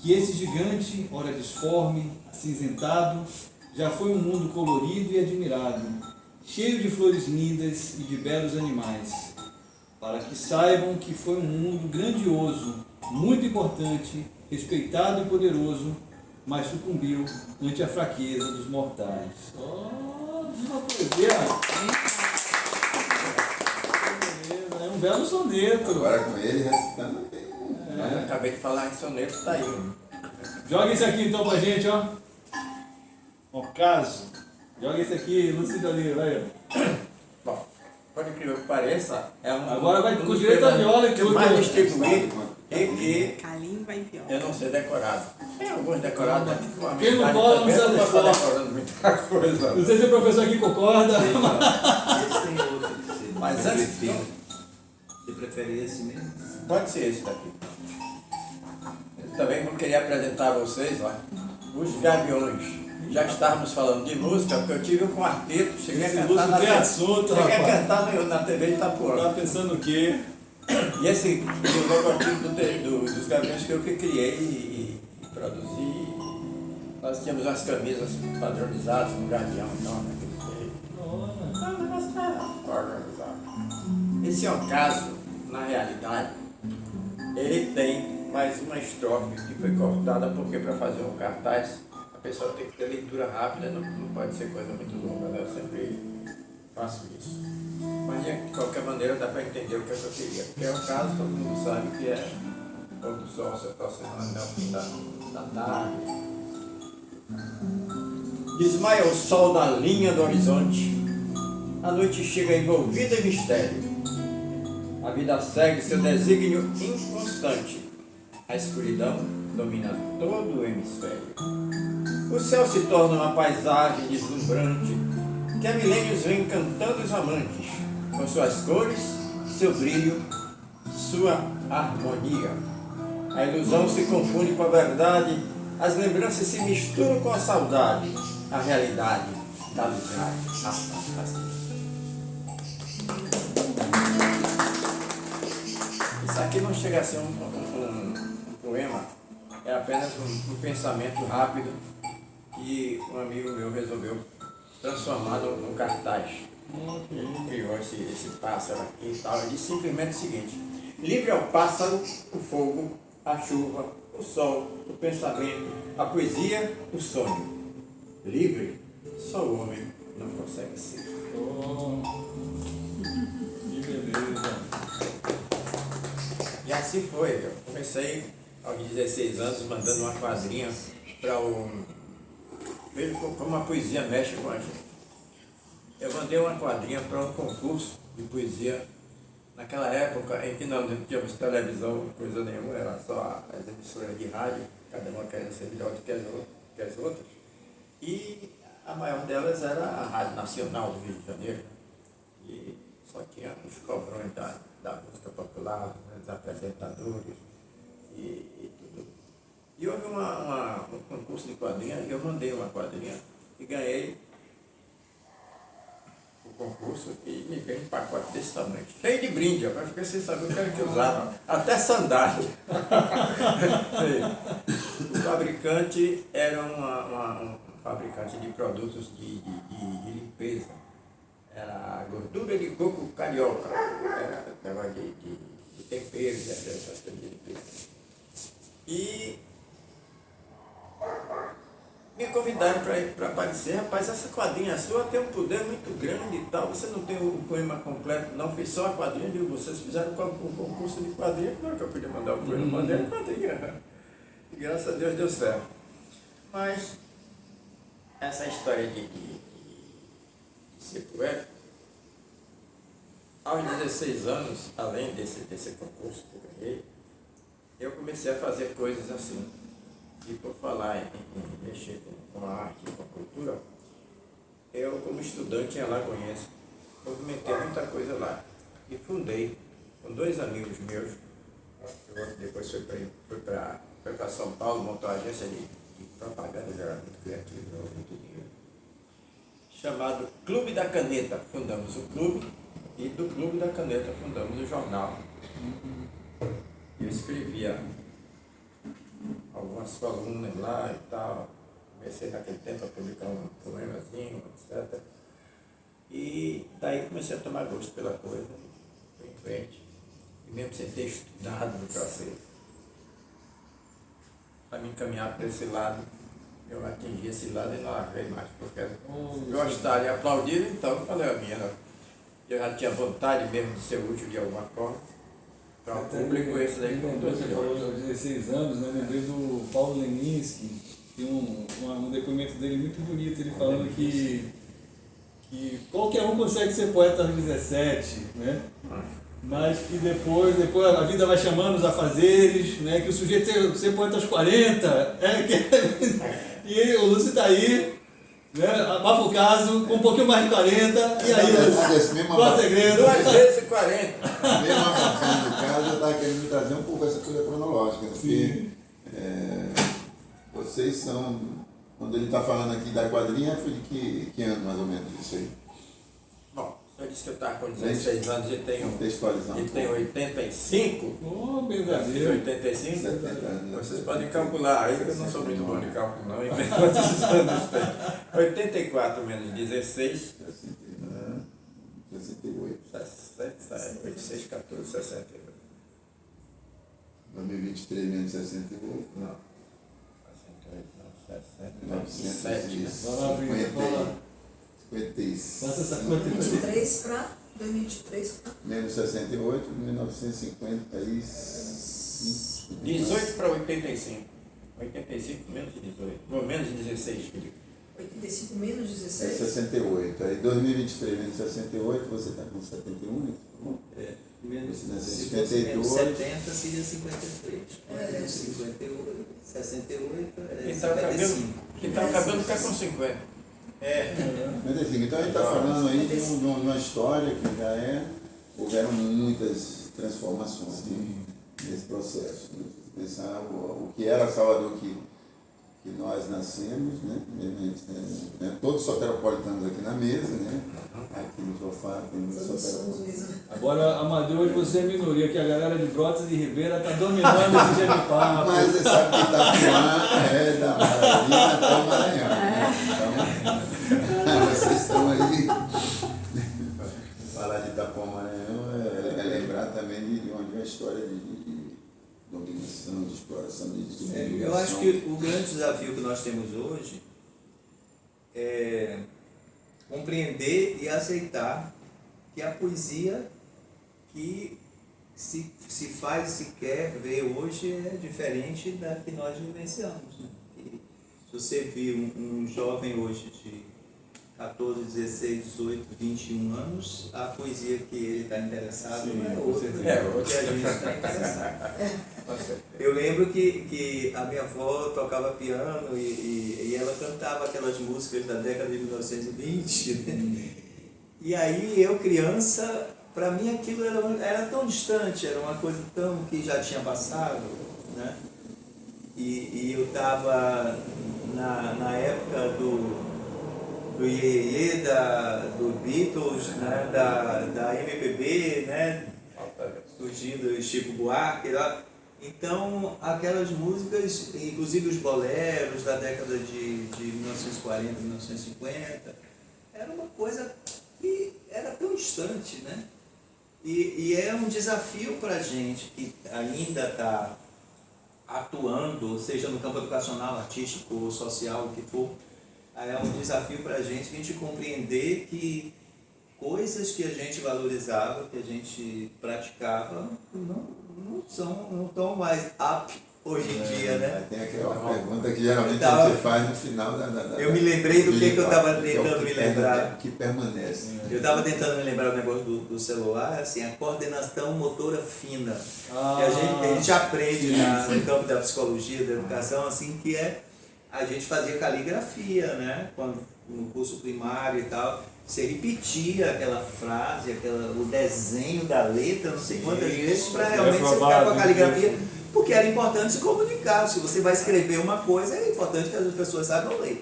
que esse gigante, ora disforme, acinzentado, já foi um mundo colorido e admirado, cheio de flores lindas e de belos animais, para que saibam que foi um mundo grandioso, muito importante, respeitado e poderoso, mas sucumbiu ante a fraqueza dos mortais. Oh, uma poesia! É um belo soneto. Agora com ele recitando. Eu acabei de falar em soneto, está aí. Joga esse aqui então pra gente, ó. Ocaso. Joga esse aqui, Lucido ali, vai. Bom, pode incrível que pareça, é um. Agora vai um com dos direito à temas viola e que tudo. mais distribuído e que Calimba e viola. eu não sei decorado. Tem alguns decorados aqui que uma Quem não amizade cola, não também, sabe eu estou decorar. decorando muita coisa. Não sei se o professor aqui concorda. Esse tem outro que você Mas antes, prefere. Você prefere esse mesmo? pode ser esse daqui. Eu também vou querer apresentar a vocês, ó, os Gaviões. Já que estávamos falando de música, porque eu tive um quarteto, cheguei a Esse cantar na tem assunto, cheguei a rapaz. cantar na TV de Itapuã. Tá pensando o quê? E esse o logotipo dos Gaviões que eu que criei e produzi. Nós tínhamos umas camisas padronizadas com gavião, então, naquele jeito. Organizado. Esse é um caso, na realidade, ele tem mais uma estrofe que foi cortada, porque para fazer um cartaz a pessoa tem que ter leitura rápida, não pode ser coisa muito longa, né? Eu sempre faço isso. Mas de qualquer maneira dá para entender o que eu queria. Porque é um caso, todo mundo sabe que é o pôr do sol se aproximando ao fim da tarde. Desmaia o sol da linha do horizonte. A noite chega envolvida em mistério. A vida segue seu desígnio inconstante. A escuridão domina todo o hemisfério. O céu se torna uma paisagem deslumbrante que há milênios vem encantando os amantes, com suas cores, seu brilho, sua harmonia. A ilusão se confunde com a verdade, as lembranças se misturam com a saudade, a realidade dá lugar à fantasia. Isso aqui não chega a ser um poema, é apenas um pensamento rápido que um amigo meu resolveu transformar num cartaz. Ele criou esse pássaro aqui e tal. Ele disse simplesmente o seguinte: livre ao pássaro, o fogo, a chuva, o sol, o pensamento, a poesia, o sonho. Livre, só o homem não consegue ser. Oh, que beleza. E assim foi. Eu comecei aos 16 anos mandando uma quadrinha para Veja como a poesia mexe com a gente. Eu mandei uma quadrinha para um concurso de poesia naquela época em que nós não tínhamos televisão, coisa nenhuma, era só as emissoras de rádio, cada uma querendo ser melhor do que as outras. E a maior delas era a Rádio Nacional do Rio de Janeiro. E só tinha os covrões da música popular, os apresentadores e tudo. E houve um concurso de quadrinha, e eu mandei uma quadrinha e ganhei o concurso e me veio um pacote desse tamanho, cheio de brinde, eu fiquei sem saber o que era que eu usava, até sandália. O fabricante era um fabricante de produtos de limpeza, era a gordura de coco carioca, era negócio de temperos, essas coisas de limpeza. E me convidaram para aparecer. Rapaz, essa quadrinha sua tem um poder muito grande e tal, você não tem o poema completo, não, fiz só a quadrinha. Eu digo, vocês fizeram um concurso de quadrinha, claro que eu podia mandar o poema, mandei a quadrinha. E graças a Deus deu certo. Mas essa história de ser poeta, aos 16 anos, além desse concurso que eu ganhei, eu comecei a fazer coisas assim. E por falar em mexer com a arte e com a cultura, eu, como estudante em Alagoinhas, movimentei muita coisa lá. E fundei, com 2 amigos meus, que depois foi para São Paulo, montou uma agência de propaganda, ele era muito criativo, muito dinheiro, chamado Clube da Caneta. Fundamos o clube e do Clube da Caneta fundamos o jornal. Eu escrevia algumas colunas lá e tal, comecei naquele tempo a publicar um poemazinho, etc. E daí comecei a tomar gosto pela coisa, fui em frente, e mesmo sem ter estudado no processo, para me encaminhar para esse lado. Eu atingi esse lado e não larguei mais, porque gostar e aplaudir, então eu falei a minha. Eu já tinha vontade mesmo de ser útil de alguma forma. Para o público, esse daí foi Você falou aos 16 anos, né? Lembrei do Paulo Leminski, tem um depoimento dele muito bonito, ele falando que qualquer um consegue ser poeta aos 17, né? Mas que depois a vida vai chamando os afazeres, né? Que o sujeito ser poeta aos 40, e o Lúcio está aí, né? Abafa o caso, com um pouquinho mais de 40, e aí, Lúcio, qual o segredo? 2 vezes 40. Mesmo abafando o caso, eu estava querendo trazer um pouco essa coisa cronológica, porque vocês são, quando ele está falando aqui da quadrinha, foi de que ano mais ou menos isso aí? Bom, eu disse que eu estava com 16 anos e tenho Contextualizar um pouco. 85. Oh, De verdadeiro. 85. 70 anos. Vocês podem calcular aí, que eu não sou muito bom de cálculo não, e bem quantos anos tem. 84 menos 16. 68. 86, 14, 68. 2023 menos 68. Não. 68, não, 67. Vai lá, Brito, vai lá. 56. Faça essa conta aí. 23 para 2023 para Menos 68, 1955. 18 para 85. 85 menos 18. Não, menos 16, filho. 85 menos É 16. 68. Aí 2023 menos 68, você está com 71, Menos, Você nasceu em se fosse menos 52. 70 seria 53. Menos 58, 68 é Quem tá cabelo 55. quem tá cabelo fica com 50. Mas enfim, então a gente está falando aí de uma história que houveram muitas transformações nesse processo. Né? Pensar o que era Salvador que nós nascemos, né? Todos soteropolitanos aqui na mesa, né? Aqui no sofá temos Todos somos soteropolitanos. mesmo. Agora, Amadeu, hoje você é minoria, que a galera de Brotas e Ribeira está dominando esse genipapo. Mas você sabe que Itapuã é da Maravilha até o Maranhão. Então, vocês estão aí. Falar de Itapuã Maranhão é lembrar também de uma história de dominação, de exploração, de subjugação. Eu acho que o grande desafio que nós temos hoje é compreender e aceitar que a poesia que se faz e se quer ver hoje é diferente da que nós vivenciamos. Né? E se você vir um jovem hoje de 14, 16, 18, 21 anos, a poesia que ele está interessado Sim, é com outra certeza. do que a gente está interessado. Eu lembro que a minha avó tocava piano e ela cantava aquelas músicas da década de 1920. Né? E aí eu, criança, para mim aquilo era tão distante, era uma coisa tão que já tinha passado. Né? E eu estava na época do Iê, do Beatles, né? da MPB, né? Surgindo Chico Buarque. Então, aquelas músicas, inclusive os boleros da década de 1940, 1950, era uma coisa que era tão distante, né? E é um desafio para a gente que ainda está atuando, seja no campo educacional, artístico, social, o que for, é um desafio para a gente compreender que coisas que a gente valorizava, que a gente praticava, não estão mais up hoje em dia, né? Tem aquela pergunta que geralmente a gente faz no final da eu me lembrei do que eu estava que é tentando me lembrar. Que permanece. Eu estava tentando me lembrar o negócio do celular, assim, a coordenação motora fina. Que a gente aprende no campo da psicologia, da educação, assim, que é a gente fazia caligrafia, né? No curso primário e tal. Você repetia aquela frase, o desenho da letra, não sei quantas vezes, para realmente você ficar com a caligrafia, porque era importante se comunicar. Se você vai escrever uma coisa, é importante que as pessoas saibam ler.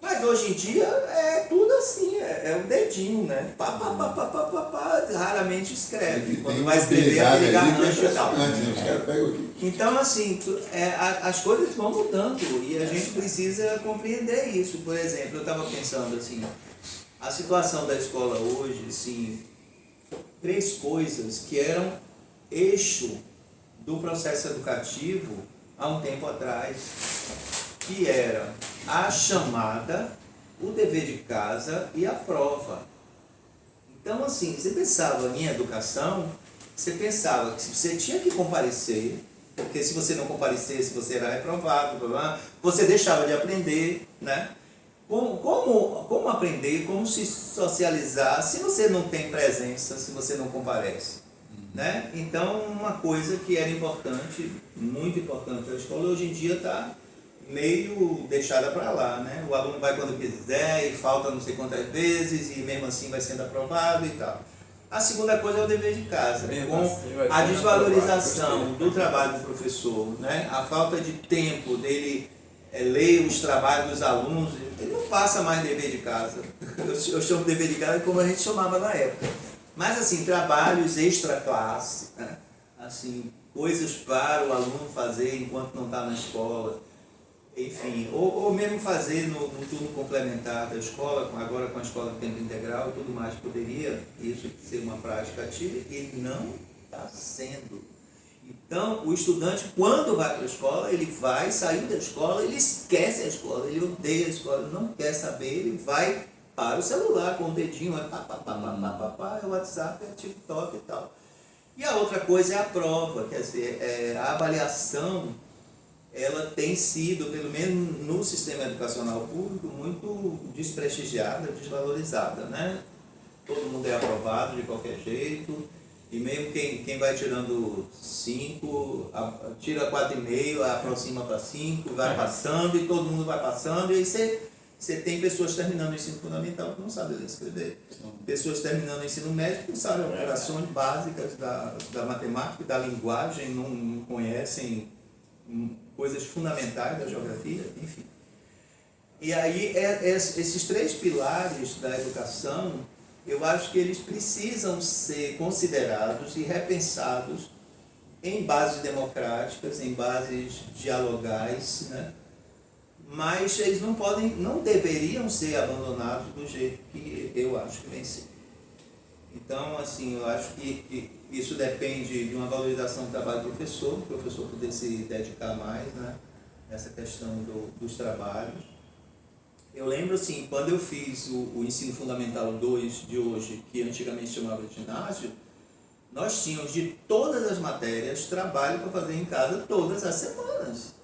Mas hoje em dia é tudo assim, é um dedinho, né? Raramente escreve. Quando vai escrever, é aquele garrancho e tal. Então, assim, as coisas vão mudando e a gente precisa compreender isso. Por exemplo, eu estava pensando assim, a situação da escola hoje, assim, 3 coisas que eram eixo do processo educativo há um tempo atrás, que era a chamada, o dever de casa e a prova. Então, assim, você pensava em educação, você pensava que você tinha que comparecer, porque se você não comparecesse, você era reprovado, blá, blá, você deixava de aprender, né? Como aprender, como se socializar se você não tem presença, se você não comparece? Né? Então, uma coisa que era importante, muito importante na escola, hoje em dia está meio deixada para lá. Né? O aluno vai quando quiser e falta não sei quantas vezes e mesmo assim vai sendo aprovado e tal. A segunda coisa é o dever de casa, com a desvalorização do trabalho do professor, né? A falta de tempo dele ler os trabalhos dos alunos, ele não passa mais dever de casa. Eu chamo de dever de casa como a gente chamava na época. Mas assim, trabalhos extra-classe, né? Assim, coisas para o aluno fazer enquanto não está na escola, enfim, ou mesmo fazer no turno complementar da escola, agora com a escola de tempo integral e tudo mais, poderia isso ser uma prática ativa e não está sendo. Então, o estudante, quando vai para a escola, ele vai sair da escola, ele esquece a escola, ele odeia a escola, ele não quer saber, ele vai para o celular com o dedinho, é o WhatsApp, é o TikTok e tal. E a outra coisa é a prova, quer dizer, a avaliação, ela tem sido, pelo menos no sistema educacional público, muito desprestigiada, desvalorizada, né? Todo mundo é aprovado de qualquer jeito, e mesmo quem vai tirando 5, tira 4,5, aproxima para 5, vai passando, e todo mundo vai passando, e aí você tem pessoas terminando o ensino fundamental que não sabem ler e escrever. Pessoas terminando o ensino médio que não sabem operações básicas da matemática e da linguagem, não conhecem coisas fundamentais da geografia, enfim. E aí, esses 3 pilares da educação, eu acho que eles precisam ser considerados e repensados em bases democráticas, em bases dialogais, né? Mas eles não deveriam ser abandonados do jeito que eu acho que vem ser. Então, assim, eu acho que isso depende de uma valorização do trabalho do professor, o professor poder se dedicar mais, né, nessa questão dos trabalhos. Eu lembro, assim, quando eu fiz o Ensino Fundamental 2 de hoje, que antigamente chamava de ginásio, nós tínhamos de todas as matérias trabalho para fazer em casa todas as semanas.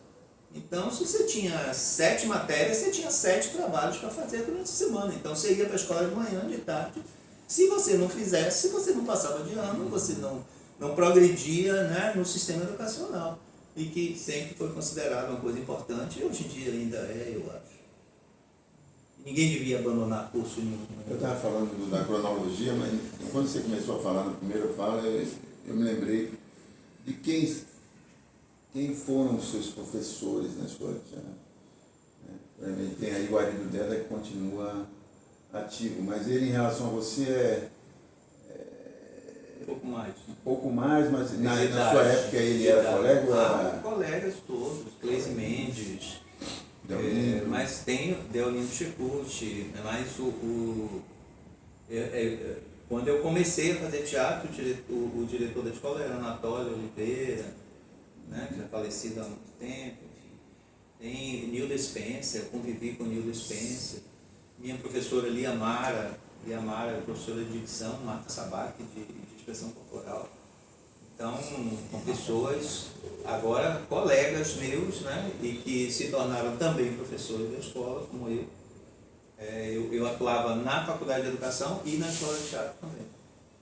Então, se você tinha 7 matérias, você tinha 7 trabalhos para fazer durante a semana. Então, você ia para a escola de manhã, de tarde. Se você não fizesse, você não passava de ano, você não progredia, né, no sistema educacional. E que sempre foi considerado uma coisa importante, e hoje em dia ainda é, eu acho. Ninguém devia abandonar curso nenhum. Eu estava falando da cronologia, mas quando você começou a falar na primeira fala, eu me lembrei de quem foram os seus professores na escola de teatro. Tem aí o Arido dela que continua ativo, mas ele em relação a você Um pouco mais. pouco mais, mas na sua época ele era colega? Colegas todos, Cleise Mendes, mas tem Deolindo Chicucci, mas quando eu comecei a fazer teatro, o diretor da escola era Anatólio Oliveira, né, que já falecido há muito tempo, enfim. Tem Nilda Spencer, convivi com Nilda Spencer. Minha professora Lia Mara, professora de dicção, Marta Sabac, de expressão corporal. Então, com pessoas, agora colegas meus, né, e que se tornaram também professores da escola, como eu. Eu atuava na Faculdade de Educação e na Escola de Teatro também.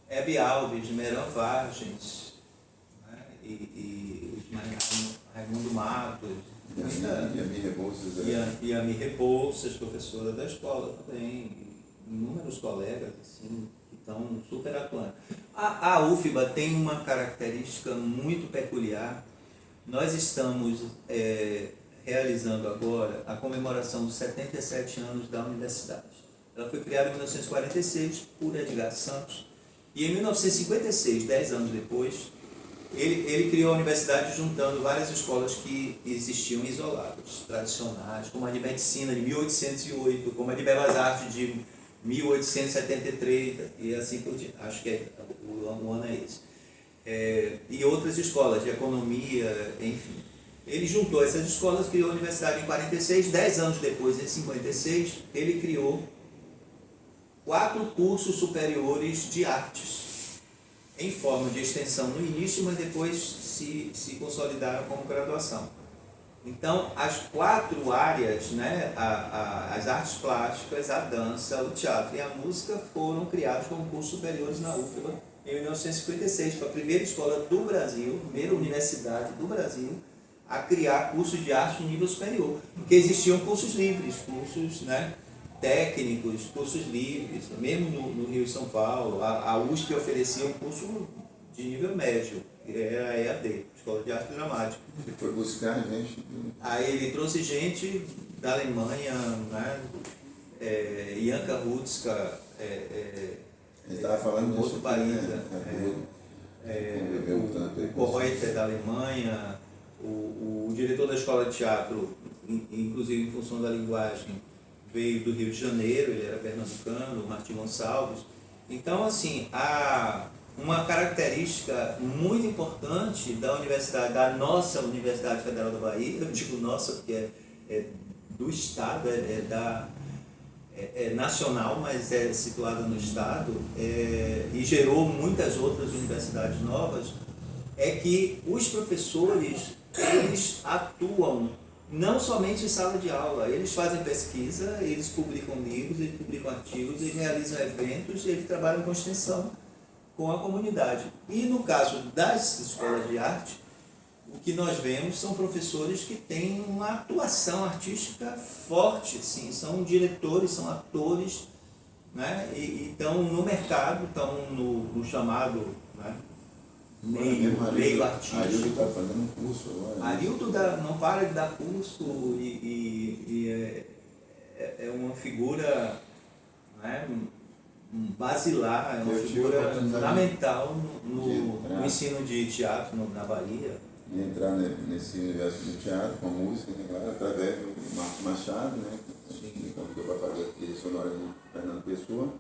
Hebe Alves, Meran Vargens, né, e Raimundo Matos, e a Mi Rebouças, professora da escola também, inúmeros colegas assim, que estão super atuando. A UFBA tem uma característica muito peculiar. Nós estamos realizando agora a comemoração dos 77 anos da universidade. Ela foi criada em 1946 por Edgar Santos, e em 1956, 10 anos depois, ele criou a universidade juntando várias escolas que existiam isoladas, tradicionais, como a de Medicina de 1808, como a de Belas Artes de 1873, e assim por diante. Acho que o ano é esse. E outras escolas de economia, enfim. ele juntou essas escolas, criou a universidade em 46, 10 anos depois, em 56, ele criou 4 cursos superiores de artes, em forma de extensão no início, mas depois se consolidaram como graduação. Então, as 4 áreas, né, as artes plásticas, a dança, o teatro e a música foram criados como cursos superiores na UFBA em 1956. Foi a primeira escola do Brasil, primeira universidade do Brasil a criar cursos de arte de nível superior. Porque existiam cursos livres, cursos, né, técnicos, cursos livres, mesmo no Rio e São Paulo. A USP oferecia um curso de nível médio, que era a EAD, Escola de Arte Dramática. Ele foi buscar gente. Aí ele trouxe gente da Alemanha, né? Janka Rutska, Ele estava falando disso. outro país, O o Reuter da Alemanha, o diretor da escola de teatro, inclusive em função da linguagem, veio do Rio de Janeiro, ele era pernambucano, o Martim Gonçalves. Então, assim, uma característica muito importante da universidade, da nossa Universidade Federal da Bahia, eu digo nossa porque é do Estado, é nacional, mas é situada no Estado, e gerou muitas outras universidades novas, é que os professores, eles atuam não somente em sala de aula, eles fazem pesquisa, eles publicam livros, eles publicam artigos, eles realizam eventos, eles trabalham com extensão com a comunidade. E no caso das escolas de arte, o que nós vemos são professores que têm uma atuação artística forte, sim, são diretores, são atores, né? E estão no mercado, estão no chamado, né, meio artístico. Arildo está fazendo um curso agora. Arildo não para de dar curso e é uma figura, né, basilar, é uma figura fundamental no ensino de teatro na Bahia. E entrar nesse universo do teatro, com a música, né, claro, através do Marcos Machado, né, que convidou para fazer a trilha sonora de Fernando Pessoa.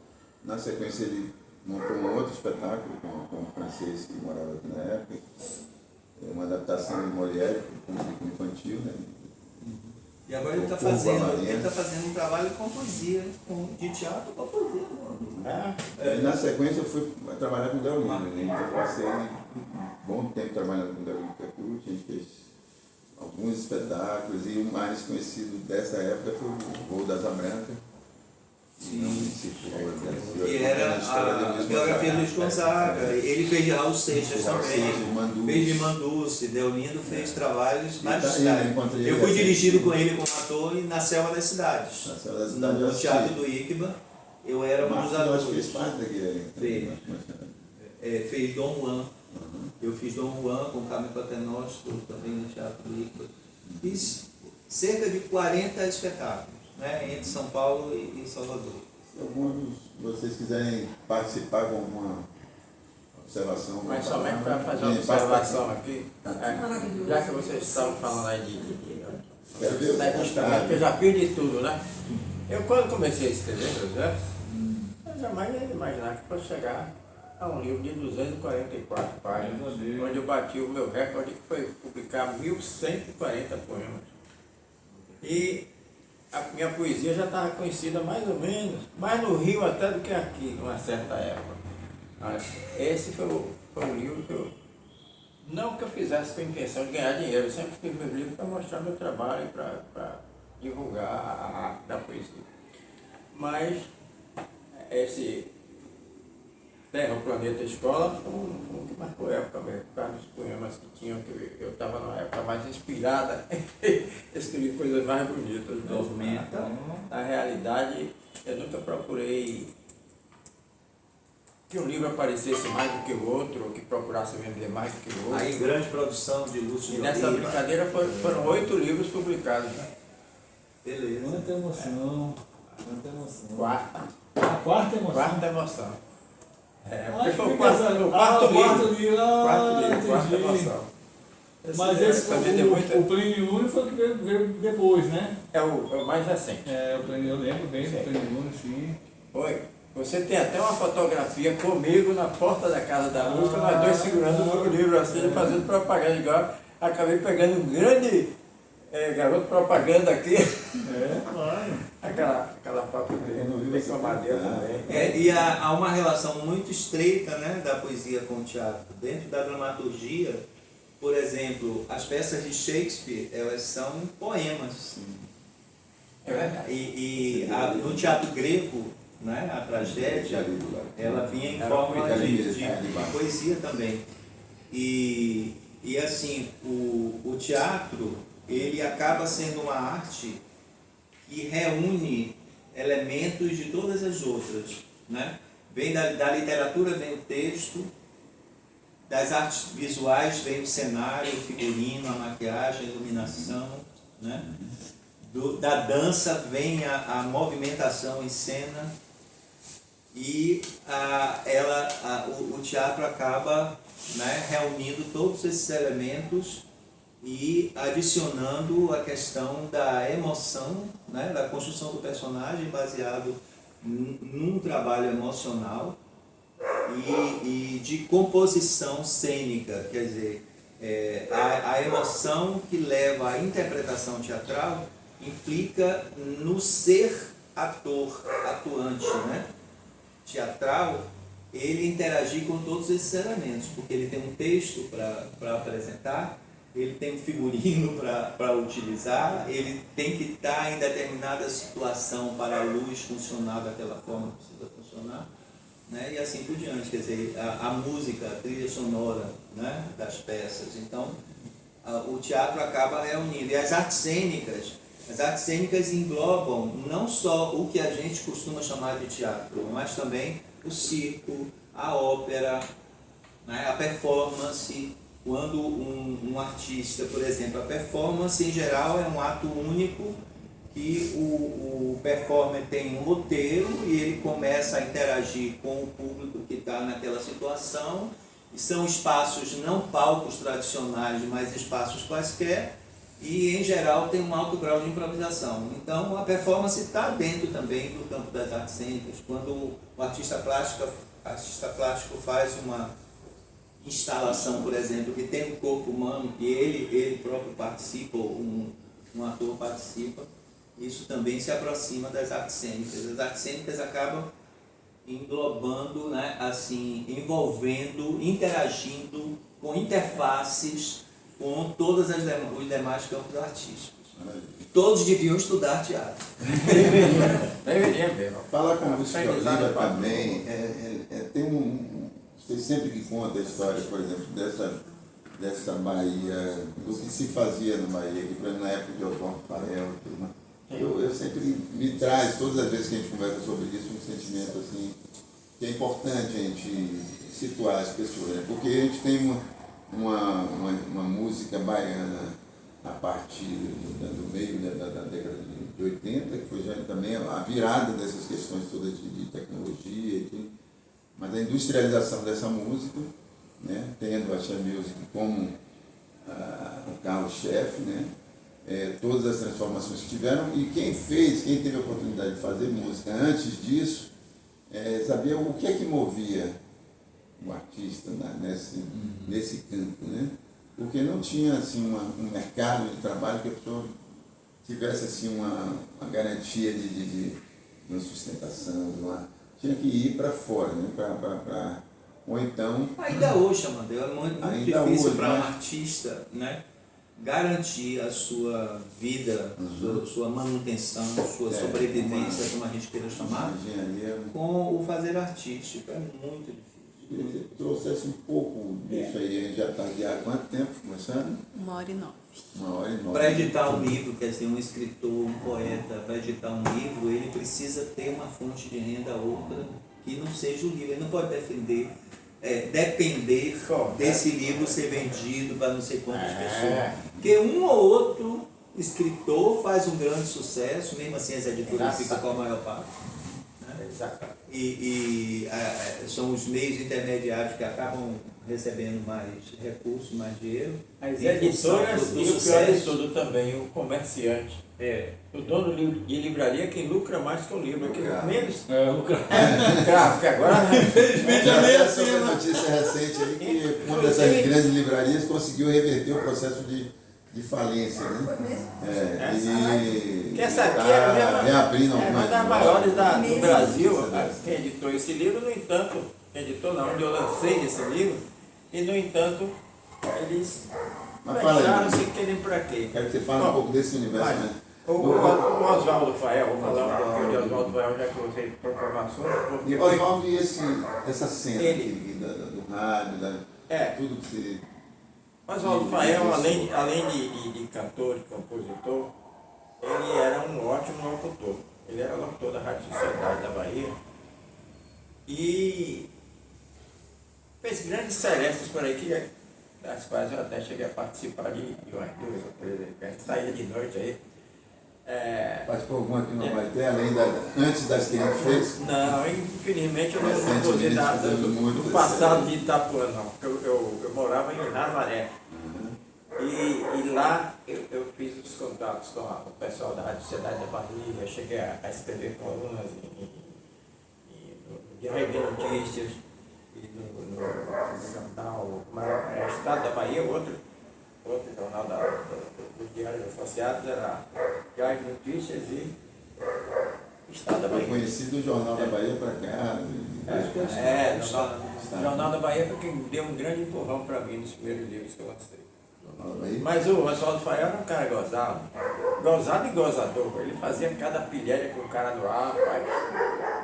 Na sequência ele montou um outro espetáculo com um francês que morava aqui na época, uma adaptação de Molière para o público infantil, né. E agora ele está fazendo um trabalho com poesia, de teatro com poesia. E na sequência eu fui trabalhar com o Deolino, né? Então eu passei um bom tempo trabalhando com o Deolino Capucci, a gente fez alguns espetáculos e o mais conhecido dessa época foi o Voo da Asa Branca. Sim. Que era a biografia do Luiz Gonzaga. Ele fez de Raul Seixas também, fez de Manduce, Deolindo fez trabalhos magistrais. Eu fui dirigido com ele como ator na Selva das Cidades, no Teatro do Iquiba. Eu era um dos atores. Fez parte daquele. Fez Dom Juan. Eu fiz Dom Juan com Carmen Paternoster também no Teatro do Iquiba. Fiz cerca de 40 espetáculos, né, entre São Paulo e Salvador. Se alguns de vocês quiserem participar com alguma observação... Mas somente para fazer uma observação aqui, já que vocês estavam falando aí de eu já fiz de tudo, né? Eu quando comecei a escrever meus versos, eu jamais ia imaginar que fosse chegar a um livro de 244 páginas, onde eu bati o meu recorde, que foi publicar 1140 poemas. E a minha poesia já estava conhecida mais ou menos, mais no Rio até do que aqui, numa certa época. Mas esse foi o livro que eu, não que eu fizesse com a intenção de ganhar dinheiro, eu sempre fiz meus livros para mostrar meu trabalho e para divulgar a arte da poesia. Mas esse Terra, o Planeta Escola foi um que marcou a época mesmo, por causa dos poemas que tinham, que eu estava numa época mais inspirada, escrevi coisas mais bonitas. Na realidade, eu nunca procurei que um livro aparecesse mais do que o outro, ou que procurasse vender mais do que o outro. Aí, grande produção de Lúcio de nessa Oliva. brincadeira foram 8 livros publicados. Beleza. Quanta emoção, quanta emoção. Quarta Quarta emoção. emoção. Porque foi o quarto livro. Quarta emoção. Mas esse o Plínio Uno foi o que veio depois, né? É o mais recente. O Plínio, eu lembro bem do Plínio Uno, sim. Oi. Você tem até uma fotografia comigo na porta da Casa da Música, nós dois segurando o livro assim, fazendo propaganda igual. acabei pegando um grande garoto propaganda aqui. Claro. Aquela própria tem com a madeira também. E há uma relação muito estreita, né, da poesia com o teatro. Dentro da dramaturgia, por exemplo, as peças de Shakespeare, elas são poemas. É verdade. No teatro grego, né, a tragédia, ela vinha em forma de poesia também. E assim, o teatro, ele acaba sendo uma arte que reúne elementos de todas as outras, né? Vem da literatura, vem o texto, das artes visuais vem o cenário, o figurino, a maquiagem, a iluminação, né? Da dança vem a movimentação em cena, e o teatro acaba, né, reunindo todos esses elementos e adicionando a questão da emoção, né, da construção do personagem baseado num trabalho emocional e de composição cênica, quer dizer, a emoção que leva à interpretação teatral implica no ser ator, atuante, né? Teatral, ele interagir com todos esses elementos, porque ele tem um texto para apresentar, ele tem um figurino para utilizar, ele tem que estar em determinada situação para a luz funcionar daquela forma que precisa funcionar, né? E assim por diante, quer dizer, a música, a trilha sonora, né, das peças. Então, o teatro acaba reunindo. E as artes cênicas englobam não só o que a gente costuma chamar de teatro, mas também o circo, a ópera, né, a performance. Quando um artista, por exemplo, a performance em geral é um ato único que o performer tem um roteiro e ele começa a interagir com o público que está naquela situação, e são espaços não palcos tradicionais, mas espaços quaisquer, e em geral tem um alto grau de improvisação. Então a performance está dentro também do campo das artes cênicas. Quando o artista plástico faz uma instalação, por exemplo, que tem um corpo humano, que ele próprio participa, ou um ator participa, isso também se aproxima das artes cênicas. As artes cênicas acabam englobando, né, assim, envolvendo, interagindo com interfaces com todos os demais campos artísticos. Todos deviam estudar teatro. Deveria mesmo. Fala com o Música Oliva também, tem você sempre que conta a história, por exemplo, dessa Bahia, do que se fazia na Bahia, que, por exemplo, na época de Oswaldo Farel, eu sempre me traz, todas as vezes que a gente conversa sobre isso, um sentimento assim, que é importante a gente situar as pessoas, né? Porque a gente tem uma música baiana a partir do meio da década de 80, que foi já também a virada dessas questões todas de tecnologia e tudo. Mas a industrialização dessa música, né, tendo a Axé Music como o carro-chefe, né, todas as transformações que tiveram, e quem teve a oportunidade de fazer música antes disso, sabia o que é que movia o artista nesse campo, né? Porque não tinha assim, um mercado de trabalho que a pessoa tivesse assim, uma garantia de uma sustentação, tinha que ir para fora, né? Ou então... Ainda hoje, Amadeu, é muito difícil para um artista, né, garantir a sua vida, sua manutenção, sua sobrevivência, como a gente queira chamar, com o fazer artístico. É muito difícil. Se trouxesse um pouco disso aí, a gente já está há quanto tempo começando? 1h09. 1h09. Para editar um livro, quer dizer, um escritor, um poeta, para editar um livro, ele precisa ter uma fonte de renda outra que não seja o livro. Ele não pode depender desse livro ser vendido para não sei quantas pessoas. Porque um ou outro escritor faz um grande sucesso, mesmo assim as editoras ficam com a maior parte. Né? Exatamente. São os meios intermediários que acabam recebendo mais recursos, mais dinheiro. As Em função editoras do e o pior de sucesso. tudo também, o comerciante. O dono de livraria é quem lucra mais com o livro, quem menos Lucra. lucra, porque agora Infelizmente Já é meio até assim, sobre a né? notícia recente aí que uma dessas grandes livrarias conseguiu reverter o processo de falência, né? Foi mesmo? que essa aqui é tá mesmo, reabrindo é uma algumas das maiores do Mesmo. Brasil, quem editou esse livro, no entanto, quem editou não, onde eu lancei esse livro, e no entanto, eles Mas fala aí. fecharam sem querer para quê. Quero que você fale um pouco desse universo, Vai. né? O Oswaldo Fael, vou falar um pouquinho de Oswaldo Fael, já que você propôs um assunto, porque E Oswaldo, e essa cena Ele- aqui, do rádio, tudo que você... Oswaldo Fael, além de cantor, de compositor, ele era um ótimo locutor. Ele era locutor da Rádio Sociedade da Bahia e fez grandes serestas por aí, das quais eu até cheguei a participar de umas 2 ou 3 saída de noite aí. Participou alguma aqui no Abaeté, antes das que a gente fez? Não, infelizmente eu não Recentemente gostei fizemos muito do passado de Itapuã, não, porque eu morava em Nazaré. E lá eu fiz os contatos com o pessoal da Rádio Sociedade da Bahia, cheguei a escrever colunas no Diário de Notícias e no jornal Estado da Bahia, outro jornal do Diário Associados era Diário de Notícias e Estado da Foi Bahia. conhecido do Jornal da Bahia para cá. O Jornal da Bahia foi quem deu um grande empurrão para mim nos primeiros livros que eu lancei. Jornal da Bahia. Mas o Oswaldo Fael era um cara gozado e gozador. Ele fazia cada pilhéria com o cara no ar, pai.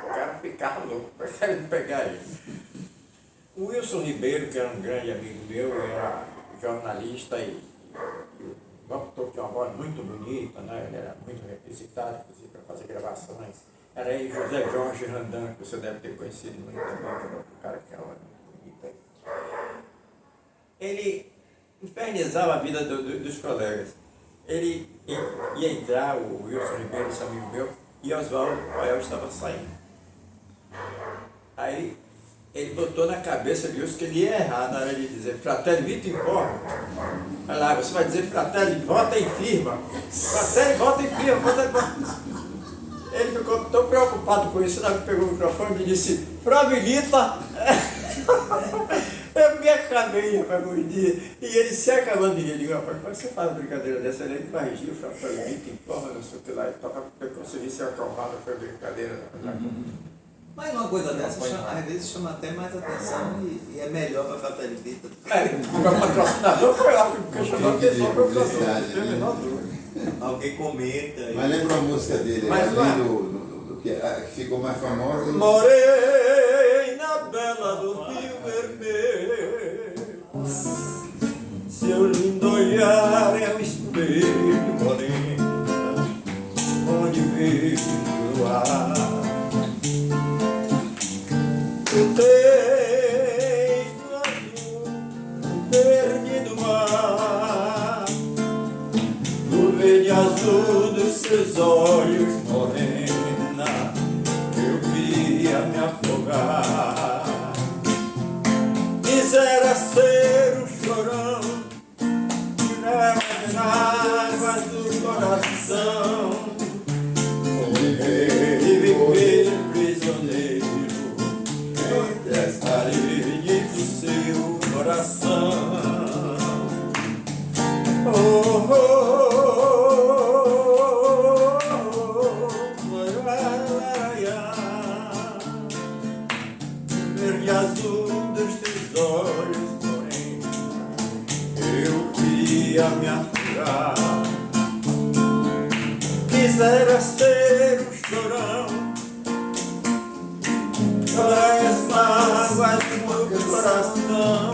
O cara ficava louco, preferia pegar ele. O Wilson Ribeiro, que era um grande amigo meu, era jornalista e locutor de uma voz muito bonita, né? Ele era muito requisitado para fazer gravações. Era aí José Jorge Randan, que você deve ter conhecido muito também, que era outro cara que era bonito. Ele infernizava a vida dos colegas. Ele ia entrar, o Wilson Ribeiro, esse amigo meu, e Oswaldo Fael estava saindo. Aí ele botou na cabeça de Wilson que ele ia errar na hora de dizer Fratelli Vita informa. Olha lá, você vai dizer Fratelli vota em firma. Fratelli vota em firma, vota em firma. Ele ficou tão preocupado com isso, que pegou o microfone e disse Frabilita. Eu me acabei, rapaz, um dia. E ele se acabando de rir. Eu digo, rapaz, como você faz uma brincadeira dessa? Ele vai rir, o Fratelli Vita informa, não sei o que lá. Eu consegui se acalmar, não foi brincadeira. Mas uma coisa dessa, às vezes chama até mais atenção e é melhor para a Fratelli Vita. O meu patrocinador foi lá, porque chamou a atenção para o publicidade, patrocinador. Não tem a menor dúvida. Alguém comenta. Mas lembra uma música dele, Mas não é. além do que ficou mais famosa? Morena bela do Rio Vermelho, seu lindo olhar é um espelho morena, onde vejo o luar. O texto azul, verde do mar, no verde azul dos seus olhos, morena, eu via me afogar. Quisera ser um chorão que leva as águas do coração, morrer e viver prisioneiro entre as paredes do seu coração. Oh, oh, verde azul dos teus olhos, porém eu queria me afogar. Quisera ser um chorão, chorar as mágoas do meu coração,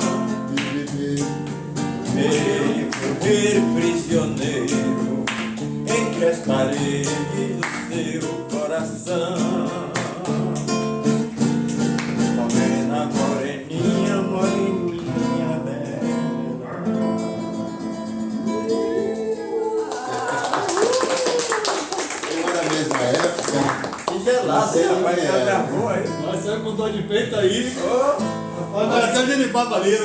meio morrer prisioneiro entre as paredes do seu coração. Morena, moreninha, moreninha bela. Foi na mesma época. Que gelado, hein, rapaz? Você Minha com dor de peito aí. Agora até o Genipapo ali, né?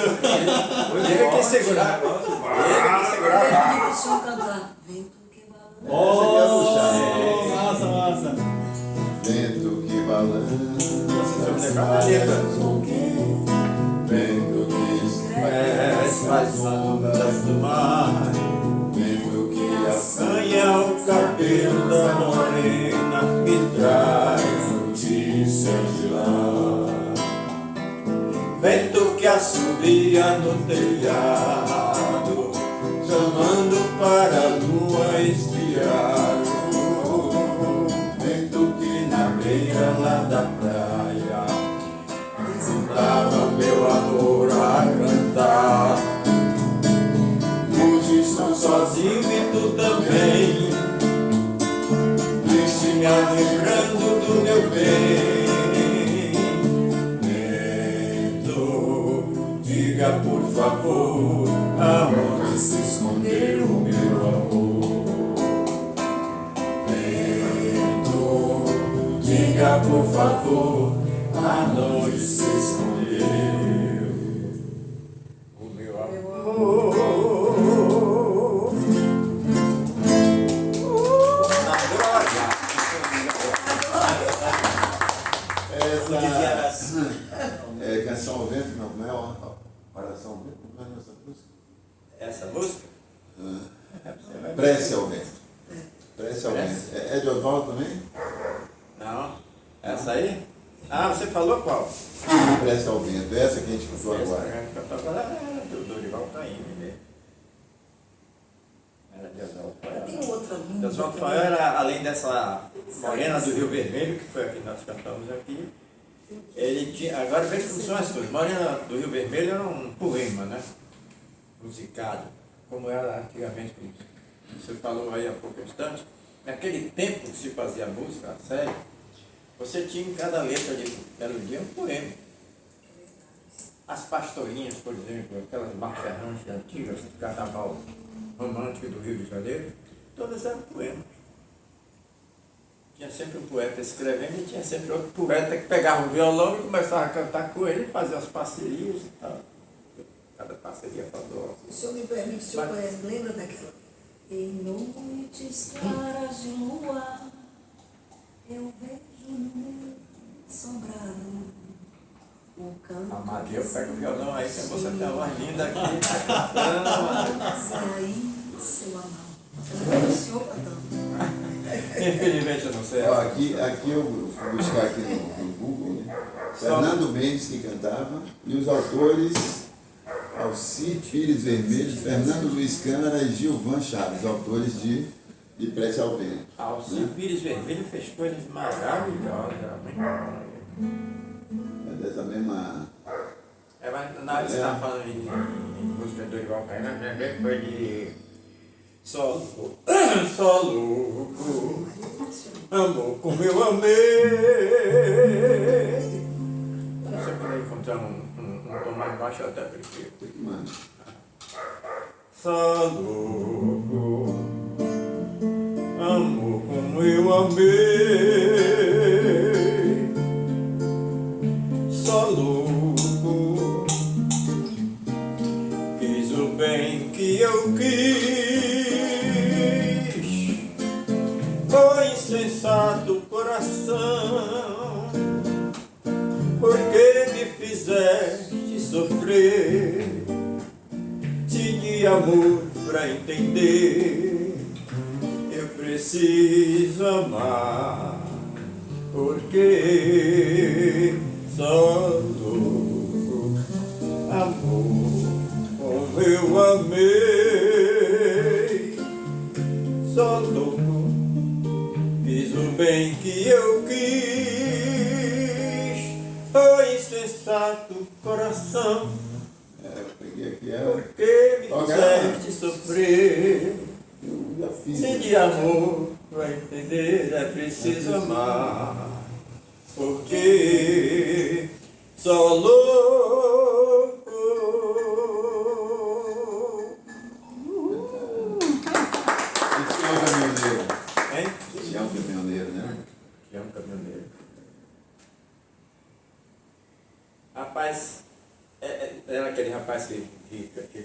Ele que segurar. Ele que segurar. Eu pedi pro senhor cantar. Vento que balança. Oh, massa, massa. Vento que balança, lembrar da letra. vento que As ondas do mar, vento que assanha o cabelo da morena e traz notícias de lá. vento que assobia no telhado, chamando para a lua espiar. Vento que na Beira lá da praia, sentava meu amor a cantar. hoje estão Sozinho e tu também, triste me lembrando do meu bem. Vento, diga por favor, aonde se escondeu o meu amor. Vento, diga por favor, aonde se escondeu o meu amor. Na droga! Como dizia Araci. canção ao vento, não, como é oração ao vento, como é essa música? Essa música? Prece ao vento. Prece ao vento. É de Oswaldo também? Não. Essa aí? Ah, você falou qual? Prece ao vento. Essa que a gente cantou agora. Agora é do Dorival Caymmi, né? Era de Oswaldo Fael. Tem outra linda. Oswaldo Fael era, além dessa Morena do Rio Vermelho, que foi a que nós cantamos aqui, ele tinha, agora veja como são as coisas. Morena do Rio Vermelho era um poema, né? Musicado, como era antigamente. Você falou aí há pouco instante. Naquele tempo que se fazia música, a sério, você tinha em cada letra de melodia um poema. As pastorinhas, por exemplo, aquelas marferrantes antigas do carnaval romântico do Rio de Janeiro, todas eram poemas. Tinha sempre um poeta escrevendo e tinha sempre outro poeta que pegava o violão e começava a cantar com ele, fazia as parcerias e tal. Cada parceria falou. O senhor me permite, o senhor conhece, lembra daquela? Em noites claras de lua, eu vejo no meu sobrado o canto. Amadeu, pega o violão aí, que você tem uma voz linda aqui. E aí, seu amor. Eu lembro do senhor cantando. Infelizmente eu não sei. Ó, aqui eu vou buscar aqui no Google, né? Fernando Mendes que cantava, e os autores Alci Pires Vermelho, Fernando Luiz Câmara e Gilvan Chaves, autores de Prece ao Vento. Alci Pires Vermelho fez coisas maravilhosas. É dessa mesma. É, mas na hora que você estava falando em música do Dorival Caymmi, a minha foi de só louco, amor como eu amei. Eu sempre encontrar um tom mais baixo até prefiro. Mano, Só louco, amor como eu amei. Só louco, fiz o bem que eu quis. Foi insensato coração, porque me fizeste sofrer. Tinha amor pra entender, eu preciso amar, porque só louco, amor, como eu amei. Só louco, fiz o bem que eu quis. Foi insensato coração, eu peguei aqui, porque me fizeste sofrer. eu já fiz. Se de amor vai entender, é preciso amar, porque só louco. Esse é o caminhoneiro. Hein? Esse é o caminhoneiro, né? Que é um caminhoneiro. era aquele rapaz que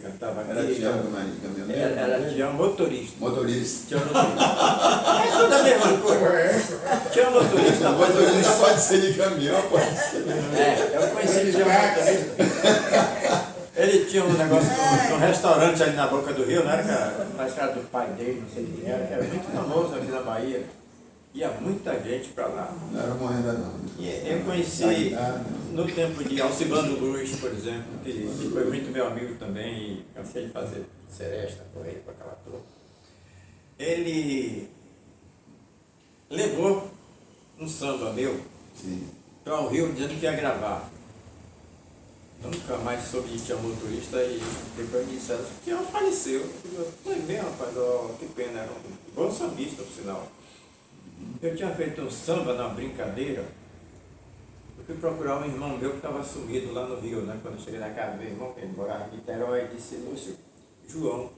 cantava Era aqui. Tiago Marinho, caminhoneiro? Era Tião motorista. Motorista. Tião motorista. É tudo a mesma coisa. Tião motorista. Motorista pode ser de caminhão, pode ser. Eu conheci Tião motorista. Ele tinha um negócio num restaurante ali na Boca do Rio, não era, cara? Mas era do pai dele, não sei quem era, que era muito famoso aqui na Bahia. Ia muita gente pra lá. Não era morrendo, não. E eu conheci no tempo de Alcibando Luz, por exemplo, que foi muito meu amigo também, e cansei de fazer seresta com ele, com aquela turma. Ele levou um samba meu Sim. para o Rio dizendo que ia gravar. Nunca mais soube de Tião motorista e depois me disseram que Tião faleceu. Eu falei, bem, rapaz, que pena, era um bom sambista, por sinal. Eu tinha feito um samba na brincadeira. Eu fui procurar um irmão meu que estava sumido lá no Rio, né? Quando eu cheguei na casa do meu irmão, que ele morava em Niterói, disse, Lúcio, João,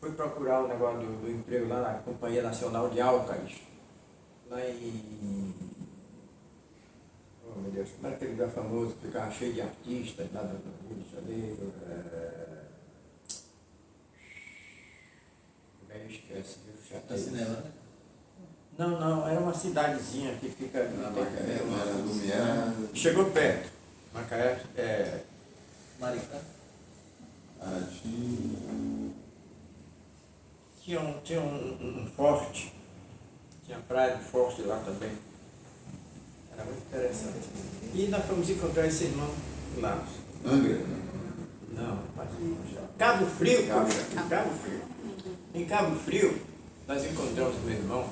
fui procurar o negócio do emprego lá na Companhia Nacional de Álcalis, lá em... Oh, meu Deus, como era aquele lugar famoso que ficava cheio de artistas lá no Rio de Janeiro? Bem, esquece, viu? Já Tá cinema, né? Não, era uma cidadezinha que fica... Na Macaé, não era Lumiar. Chegou perto. Macaé, Maricá. tinha um forte, tinha praia do forte lá também. Era muito interessante. E nós fomos encontrar esse irmão lá. Angra? Não, mas Cabo Frio. Cabo Frio. Em Cabo Frio, nós encontramos meu irmão,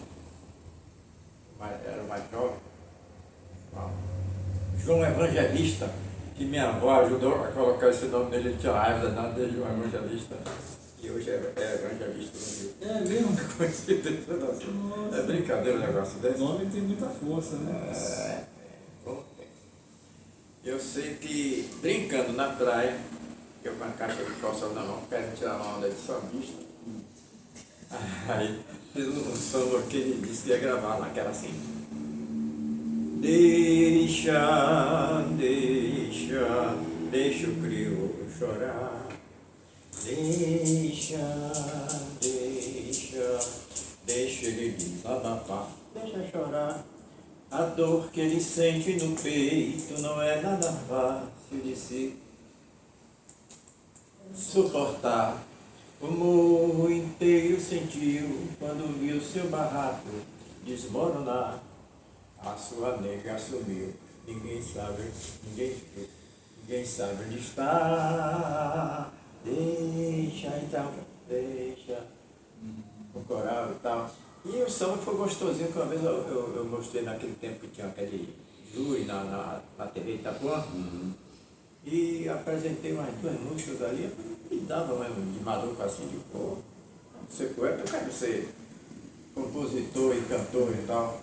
era o mais jovem, João Evangelista, que minha avó ajudou a colocar esse nome dele, ele tinha raiva danada de João Evangelista, e hoje é evangelista no Rio. É mesmo? Coincidência, nossa. É brincadeira o negócio O desse. nome tem muita força, né? Bom, eu sei que brincando na praia, eu com a caixa de calça na mão, quero tirar uma onda de sambista. Aí fiz um samba que ele disse que ia gravar lá, que era assim. Deixa o crioulo chorar. Deixa ele desabafar. Deixa chorar. A dor que ele sente no peito não é nada fácil de se suportar. O morro inteiro sentiu quando viu seu barraco desmoronar. A sua nega sumiu, ninguém sabe onde está. Deixa o coral e tal. E o samba foi gostosinho, que uma vez eu mostrei naquele tempo que tinha aquele júri na TV Itapuã. E apresentei umas 2 músicas ali, e dava mesmo de maluco assim, de pô, ser poeta, eu quero ser compositor e cantor e tal.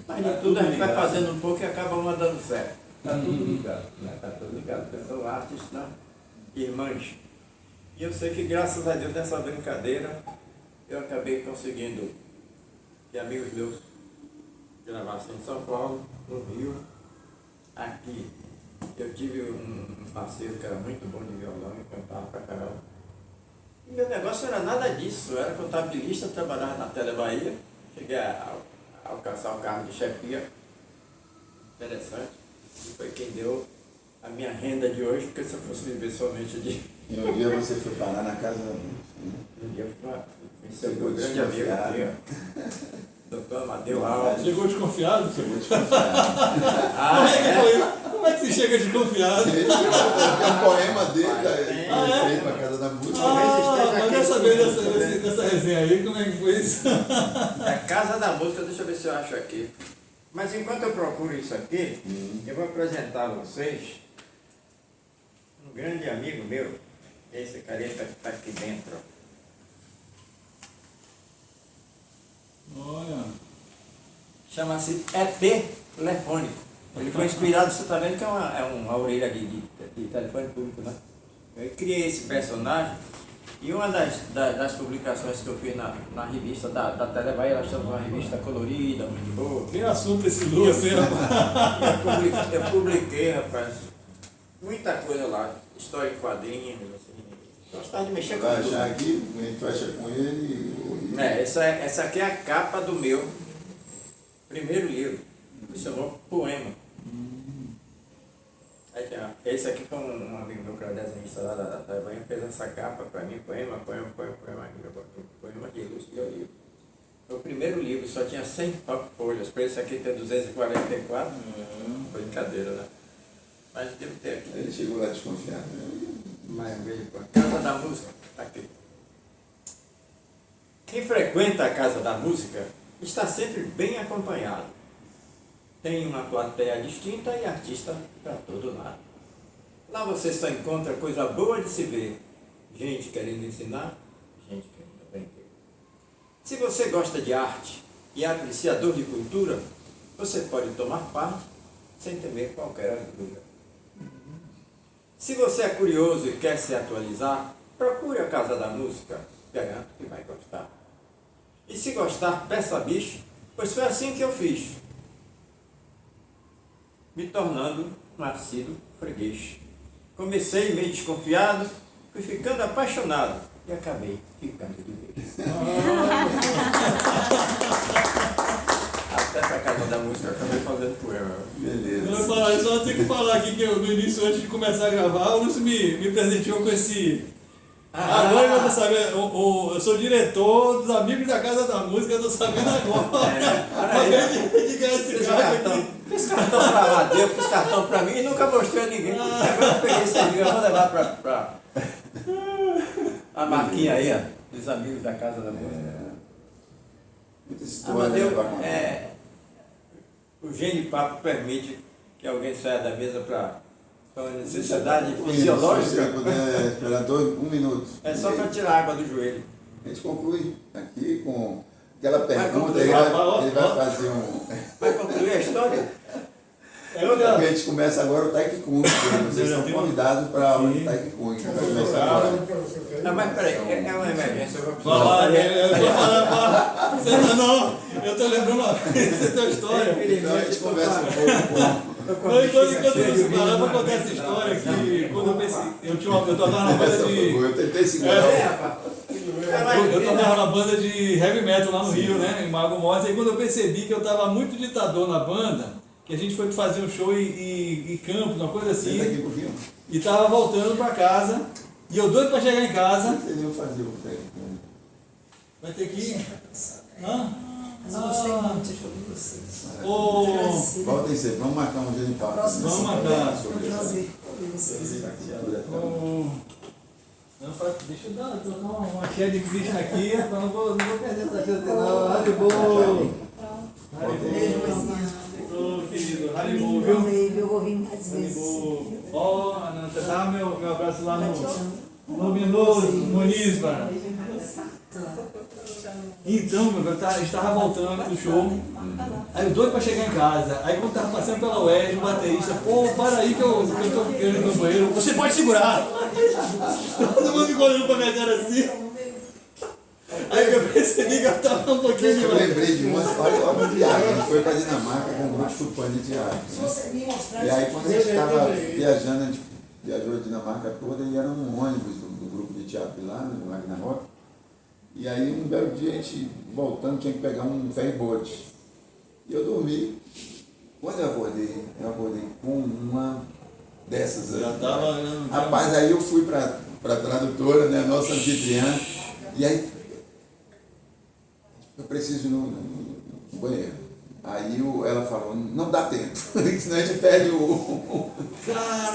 Mas de tudo a gente vai fazendo um pouco e acaba uma dando certo. Tá tudo ligado. Né? Tá tudo ligado, porque são artes, né? Irmãs. E eu sei que graças a Deus nessa brincadeira eu acabei conseguindo que amigos meus gravassem em São Paulo, no Rio, aqui. Eu tive um parceiro que era muito bom de violão e cantava pra caramba. E meu negócio era nada disso, eu era contabilista, trabalhava na Tele Bahia, cheguei a alcançar o cargo de chefia. Interessante. E foi quem deu a minha renda de hoje, porque se eu fosse viver somente de... E um dia você foi parar na casa. Um dia eu fui conhecer Chegou um grande amigo desconfiado. aqui, Dr. Amadeu Alves. Chegou desconfiado? Chegou desconfiado. Como é que se chega desconfiado? Tem um poema dele, Ah, ele fez pra Casa da Música. Mas quer saber dessa resenha aí, como é que foi isso? É Casa da Música, deixa eu ver se eu acho aqui. Mas enquanto eu procuro isso aqui, eu vou apresentar a vocês um grande amigo meu, esse careta que está aqui dentro. Olha. Chama-se EP Telefônico. Ele foi inspirado, você está vendo que é uma orelha de telefone público, né? Eu criei esse personagem e uma das publicações que eu fiz na revista da Tele Bahia, ela chama uma revista colorida, muito boa. Que assunto esse Lúcio, hein, rapaz? Eu publiquei, rapaz, muita coisa lá. história em quadrinhos, assim. Gostava de mexer com Vai tudo. achar aqui, a gente fecha com ele. Essa aqui é a capa do meu primeiro livro, que se chamou Poema. Aí, esse aqui foi um amigo meu que era desenhista lá da Taiwan, fez essa capa para mim, poema de luz que eu li. Foi o primeiro livro, só tinha 100 folhas, para esse aqui ter 244, brincadeira, né? Mas devo ter aqui. Ele chegou lá desconfiado, né? Mas veio para a Casa da Música, tá aqui. Quem frequenta a Casa da Música está sempre bem acompanhado. Tem uma plateia distinta e artista para todo lado. Lá você só encontra coisa boa de se ver. Gente querendo ensinar, gente querendo aprender. Se você gosta de arte e é apreciador de cultura, você pode tomar parte sem temer qualquer aventura. Se você é curioso e quer se atualizar, procure a Casa da Música, garanto que vai gostar. E se gostar, peça bicho, pois foi assim que eu fiz, me tornando um assíduo freguês. Comecei meio desconfiado, fui ficando apaixonado e acabei ficando de vez. Até pra Casa da Música eu acabei fazendo poema. Beleza. Eu só tenho que falar aqui que no início, antes de começar a gravar, o Lúcio me presenteou com esse. Agora eu vou saber, eu sou diretor dos Amigos da Casa da Música, eu tô sabendo agora. De ganhar esse cartão. Fiz cartão pra Amadeu, fiz cartão pra mim e nunca mostrei a ninguém. Agora eu peguei esse livro, eu vou levar pra a marquinha aí, ó, dos Amigos da Casa da Música. Muita história. Amadeu, Né, o gene-papo permite que alguém saia da mesa para uma necessidade Se fisiológica. você puder esperar um minuto. É só para tirar a água do joelho. A gente conclui aqui com aquela pergunta, concluir. ele vai fazer um... Vai concluir a história? A gente começa agora o Taekwondo. Vocês estão convidados para a aula de Taekwondo. Que vai começar agora. Não, mas peraí, é uma emergência. Eu vou precisar. Vai lá, eu vou falar pra. Você não, eu tô lembrando uma vez essa tua história. Então a gente conversa um pouco Enquanto você falar, eu vou contar essa história que quando eu pensei. Eu tocava na banda de. Eu tentei segurar. Eu tocava na banda de heavy metal lá no Rio, né? Em Mago Morte. Aí quando eu percebi que eu tava muito ditador na banda, que a gente foi fazer um show em Campos, uma coisa assim. Senta aqui um pouquinho. E tava voltando pra casa. E eu doido pra chegar em casa. Vocês iam fazer o Taekwondo. Vai ter que ir. Hã? Mas eu gostei muito de ouvir vocês. Ô, Voltem sempre, vamos marcar um dia de papo. Próximo Vamos marcar. Foi um prazer ouvir vocês. Deixa eu tocar uma cheia de Krishna aqui, não vou perder essa chance não. Haribo! Beijo, Moisinha. Ô, querido, Haribo, viu? Amei, eu vou vir mais vezes. Haribo! Ó, Ananta, dá meu abraço lá no Luminoso, Muniz, mano. Então, meu velho, a gente tava voltando do show, aí eu doido pra chegar em casa, aí quando tava passando pela UERJ, o baterista, pô, para aí que eu tô querendo ir no banheiro, você pode segurar! Todo mundo ficou olhando pra minha cara assim, aí eu percebi que eu tava um pouquinho Eu demais. lembrei de uma história de viagem. A gente foi para Dinamarca com um grupo chupando de teatro. E aí quando a gente estava viajando, a gente viajou a Dinamarca toda e era um ônibus do grupo de teatro lá, no Ragnarok. E aí um belo dia a gente voltando tinha que pegar um ferry-boat. E eu dormi. Quando eu acordei com uma dessas. Já tava. Rapaz, aí eu fui para a tradutora, né, nossa anfitriã, e aí eu preciso ir no banheiro. Aí ela falou, não dá tempo, senão a gente perde o...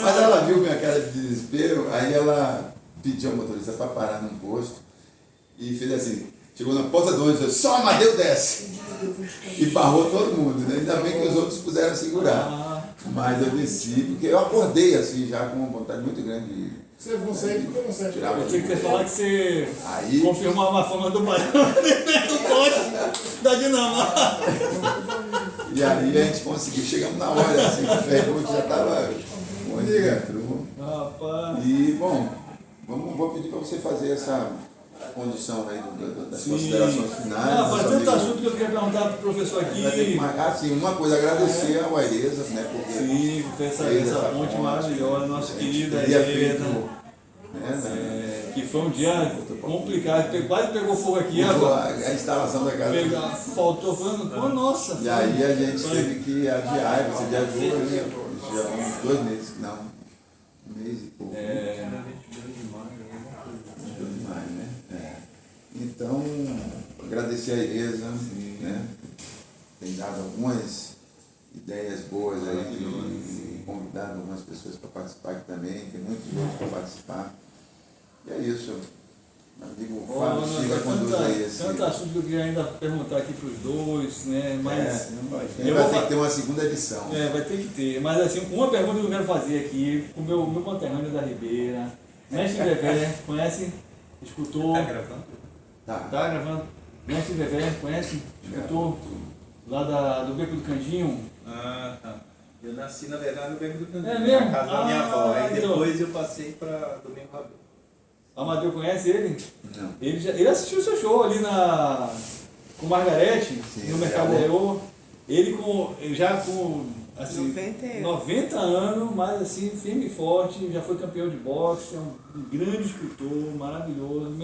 Mas ela viu minha cara de desespero, aí ela pediu ao motorista para parar num posto e fez assim, chegou na porta do ônibus, só Amadeu desce! E barrou todo mundo, né? Ainda bem que os outros puderam segurar. Mas eu desci, porque eu acordei assim, já com uma vontade muito grande de... Você consegue, consegue. tirar Eu tinha que ter falado que você Aí, confirmou uma fama do Baiano do pote da Dinamarca. e aí a gente conseguiu, chegamos na hora, assim, o ferro já estava onde entrou. Rapaz. E, bom, vou pedir para você fazer essa condição aí das Sim. considerações finais. Mas nosso tanto amigo- assunto que eu queria perguntar para o professor aqui. Vai ter que marcar, sim, uma coisa, agradecer ao Aireza, né, porque Sim, fez essa ponte maravilhosa, nosso querido teria Aireza. feito, né, Que foi um dia complicado, quase pegou fogo aqui. a instalação da casa. Faltou, falando, pô, nossa. E aí a gente teve que adiar, você viajou, né, já uns 2 meses, não, 1 mês e pouco. Demais, né? Então, agradecer a Aireza, né? Tem dado algumas ideias boas aí, e convidado algumas pessoas para participar aqui também, tem muitos outros para participar. E é isso. Amigo Fábio Silva conduz aí esse. Tanto assunto que eu queria ainda perguntar aqui para os dois, né? Mas Vai ter que ter uma segunda edição. vai ter que ter. Mas assim, uma pergunta que eu quero fazer aqui, o meu conterrâneo da Ribeira, Mestre Vevé, conhece? Escutou? Tá gravando? Tá. Tá gravando? Mestre Vevé, conhece? Escutou? Lá do Beco do Candinho? Ah, tá. Eu nasci, na verdade, no Beco do Candinho, É mesmo? na casa da minha avó. Aí então. depois eu passei para Domingo Rabelo. Amadeu conhece ele? Não. Ele assistiu o seu show ali com Margarete, Sim, no Mercado Leão. Ele já com assim, 90 anos, mas assim, firme e forte, já foi campeão de boxe, é um grande escultor, maravilhoso.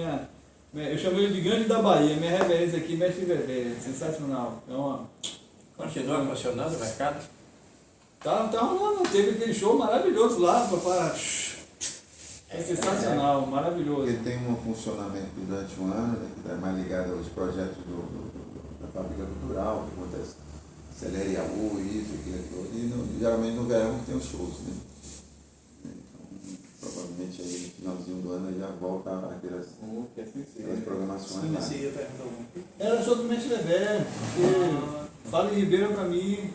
Eu chamo ele de Grande da Bahia, minha reverência aqui, Mestre Vevé, sensacional. É uma... Continua funcionando o mercado? Tá rolando, teve aquele show maravilhoso lá, para... É sensacional, maravilhoso. Ele tem um funcionamento durante um ano, né, que é mais ligado aos projetos da fábrica cultural, que acontece Celere Iaú, isso, aquilo, e geralmente no verão que tem os shows, né? Então, provavelmente aí no finalzinho do ano ele já volta aquelas programações lá. Você ia perguntar alguma coisa? Era sobre o Mestre Vevé, porque Fala em Ribeira para mim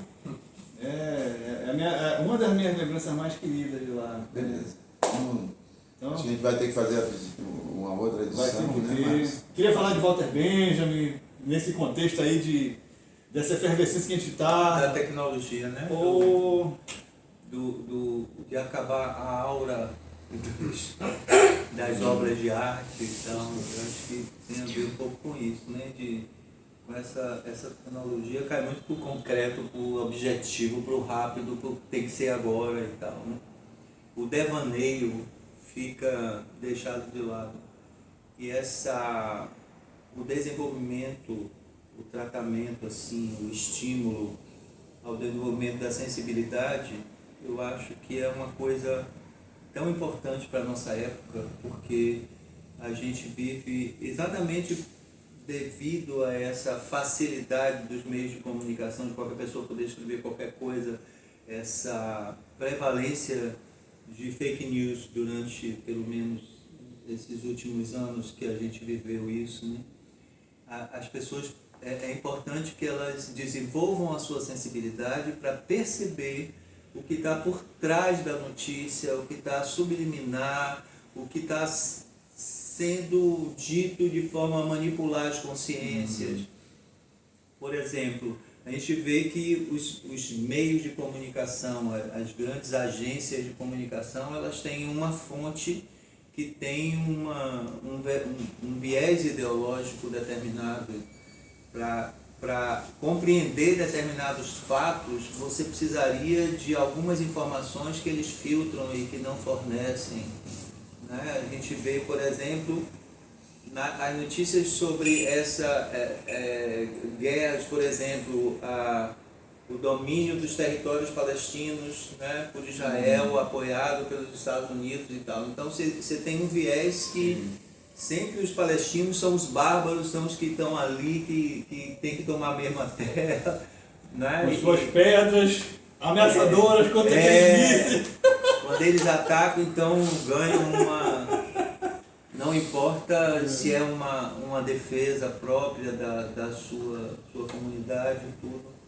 é uma das minhas lembranças mais queridas de lá. Beleza. Então, Acho que a gente vai ter que fazer uma outra edição, vai ter um né? roteiro. Queria falar de Walter Benjamin, nesse contexto aí dessa efervescência que a gente está. Da tecnologia, né? De acabar a aura das obras de arte. Então, eu acho que tem a ver um pouco com isso, né? Com essa tecnologia cai muito pro concreto, pro objetivo, pro rápido, pro tem que ser agora e tal, né? O devaneio fica deixado de lado. E o desenvolvimento, o tratamento, assim, o estímulo ao desenvolvimento da sensibilidade, eu acho que é uma coisa tão importante para a nossa época, porque a gente vive exatamente devido a essa facilidade dos meios de comunicação, de qualquer pessoa poder escrever qualquer coisa, essa prevalência de fake news durante, pelo menos, esses últimos anos que a gente viveu isso, né? As pessoas, é importante que elas desenvolvam a sua sensibilidade para perceber o que está por trás da notícia, o que está subliminar, o que está sendo dito de forma a manipular as consciências. Por exemplo, a gente vê que os meios de comunicação, as grandes agências de comunicação, elas têm uma fonte que tem um viés ideológico determinado. Para compreender determinados fatos, você precisaria de algumas informações que eles filtram e que não fornecem, né? A gente vê, por exemplo, as notícias sobre essa guerras, por exemplo, o domínio dos territórios palestinos, né, por Israel, apoiado pelos Estados Unidos e tal. Então você tem um viés que sempre os palestinos são os bárbaros, são os que estão ali, que tem que tomar a mesma terra, né? Com suas pedras ameaçadoras contra aqueles mísseis. Quando eles atacam, então ganham não importa se é uma defesa própria da sua comunidade e tudo.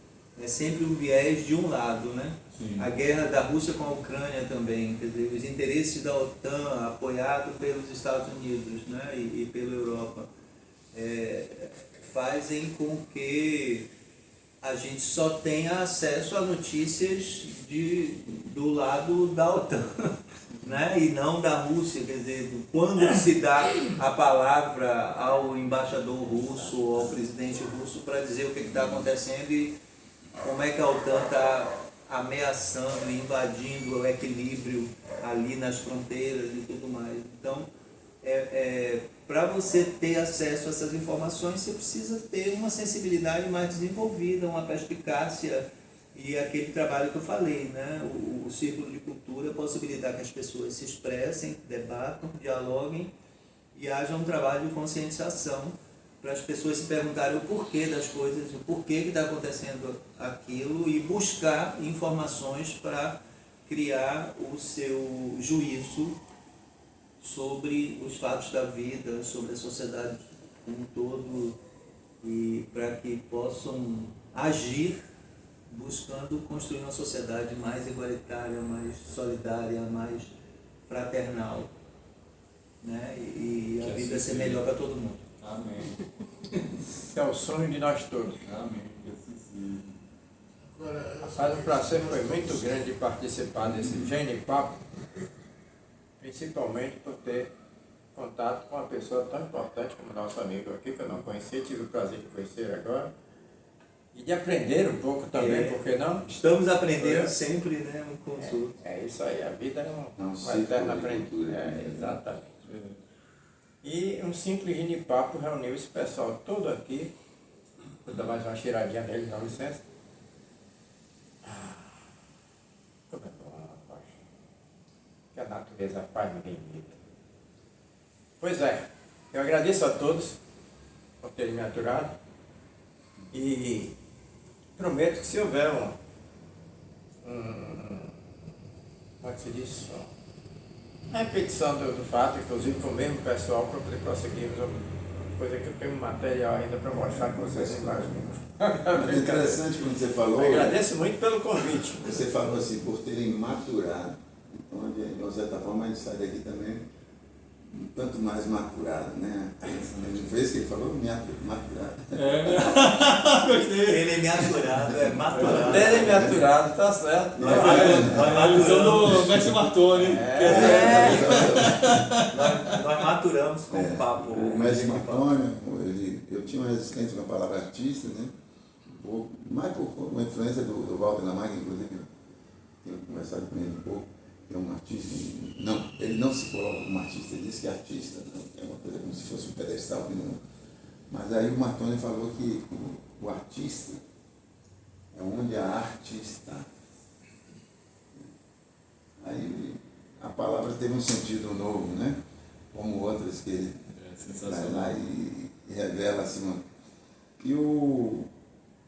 É sempre um viés de um lado, né? Sim. A guerra da Rússia com a Ucrânia também, quer dizer, os interesses da OTAN apoiado pelos Estados Unidos, né? e pela Europa, fazem com que a gente só tenha acesso a notícias do lado da OTAN. né? E não da Rússia, quer dizer, quando se dá a palavra ao embaixador russo ou ao presidente russo para dizer o que está acontecendo e como é que a OTAN está ameaçando e invadindo o equilíbrio ali nas fronteiras e tudo mais. Então, para você ter acesso a essas informações, você precisa ter uma sensibilidade mais desenvolvida, uma perspicácia e aquele trabalho que eu falei, né? O Círculo de Cultura possibilitar que as pessoas se expressem, debatam, dialoguem e haja um trabalho de conscientização para as pessoas se perguntarem o porquê das coisas, o porquê que está acontecendo aquilo e buscar informações para criar o seu juízo sobre os fatos da vida, sobre a sociedade como um todo e para que possam agir buscando construir uma sociedade mais igualitária, mais solidária, mais fraternal, né? E a vida ser melhor para todo mundo. Amém. É o sonho de nós todos. Amém. Que assim seja. Rapaz, o prazer foi muito grande participar desse Gene Papo, principalmente por ter contato com uma pessoa tão importante como nosso amigo aqui, que eu não conhecia, tive o prazer de conhecer agora. E de aprender um pouco também, por que não? Estamos aprendendo sempre, né? Um com os outros. É isso aí, a vida é uma ciclo eterna de aprendizagem. cultura. Exatamente. E um simples gine-papo reuniu esse pessoal todo aqui. Vou dar mais uma cheiradinha nele, dá licença. Como é bom, rapaz. Que a natureza faz, ninguém imita. Pois é, eu agradeço a todos por terem me aturado e prometo que se houver como é que se diz? A repetição do fato, inclusive com o mesmo pessoal, para poder prosseguirmos uma coisa que eu tenho material ainda para mostrar para vocês É interessante quando você falou. Agradeço muito pelo convite. Você falou assim, por terem maturado. Então, de certa forma, a gente sai daqui também um tanto mais maturado, né? Não foi isso que ele falou? Maturado. Ele é me aturado, é maturado. Terem me aturado, tá certo. A lição do Mestre Martoni. Nós maturamos com o papo. O Mestre Martoni, eu tinha uma resistência com a palavra artista, né? Mais por uma influência do Walter Lamarck, inclusive, eu tenho conversado com ele um pouco, que é um artista. Não, ele não se coloca como artista, ele diz que é artista, não, é uma coisa como se fosse um pedestal. Mas aí o Martoni falou que o artista é onde a arte está. Aí a palavra teve um sentido novo, né? Como outras que ele vai lá e revela assim uma... E o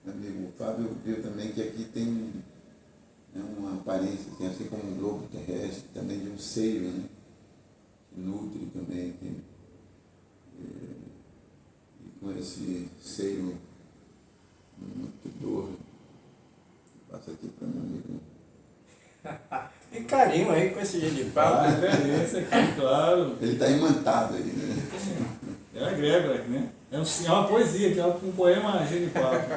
amigo Fábio viu também que aqui tem uma aparência, tem assim como um globo terrestre, também de um seio, né? Que nutre também, e com esse seio nutridor, passa aqui para meu amigo. E carinho aí com esse jeito de papo. A referência aqui, claro. Ele está imantado aí, né? É a Gregor, né? É uma poesia, que é um poema genipapo.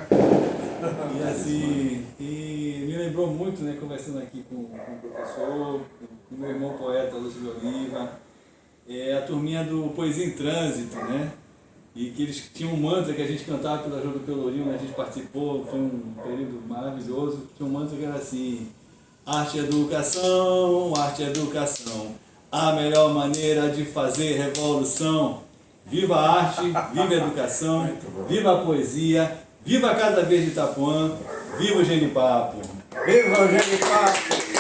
E assim, e me lembrou muito, né, conversando aqui com o professor, com o meu irmão poeta Lúcio de Oliva, a turminha do Poesia em Trânsito, né? E que eles tinham um mantra que a gente cantava pela Jogo do Pelourinho, a gente participou, foi um período maravilhoso. Tinha um mantra que era assim: arte e educação, a melhor maneira de fazer revolução. Viva a arte, viva a educação, viva a poesia, viva a Casa Verde de Itapuã, viva o Genipapo. Viva o Genipapo!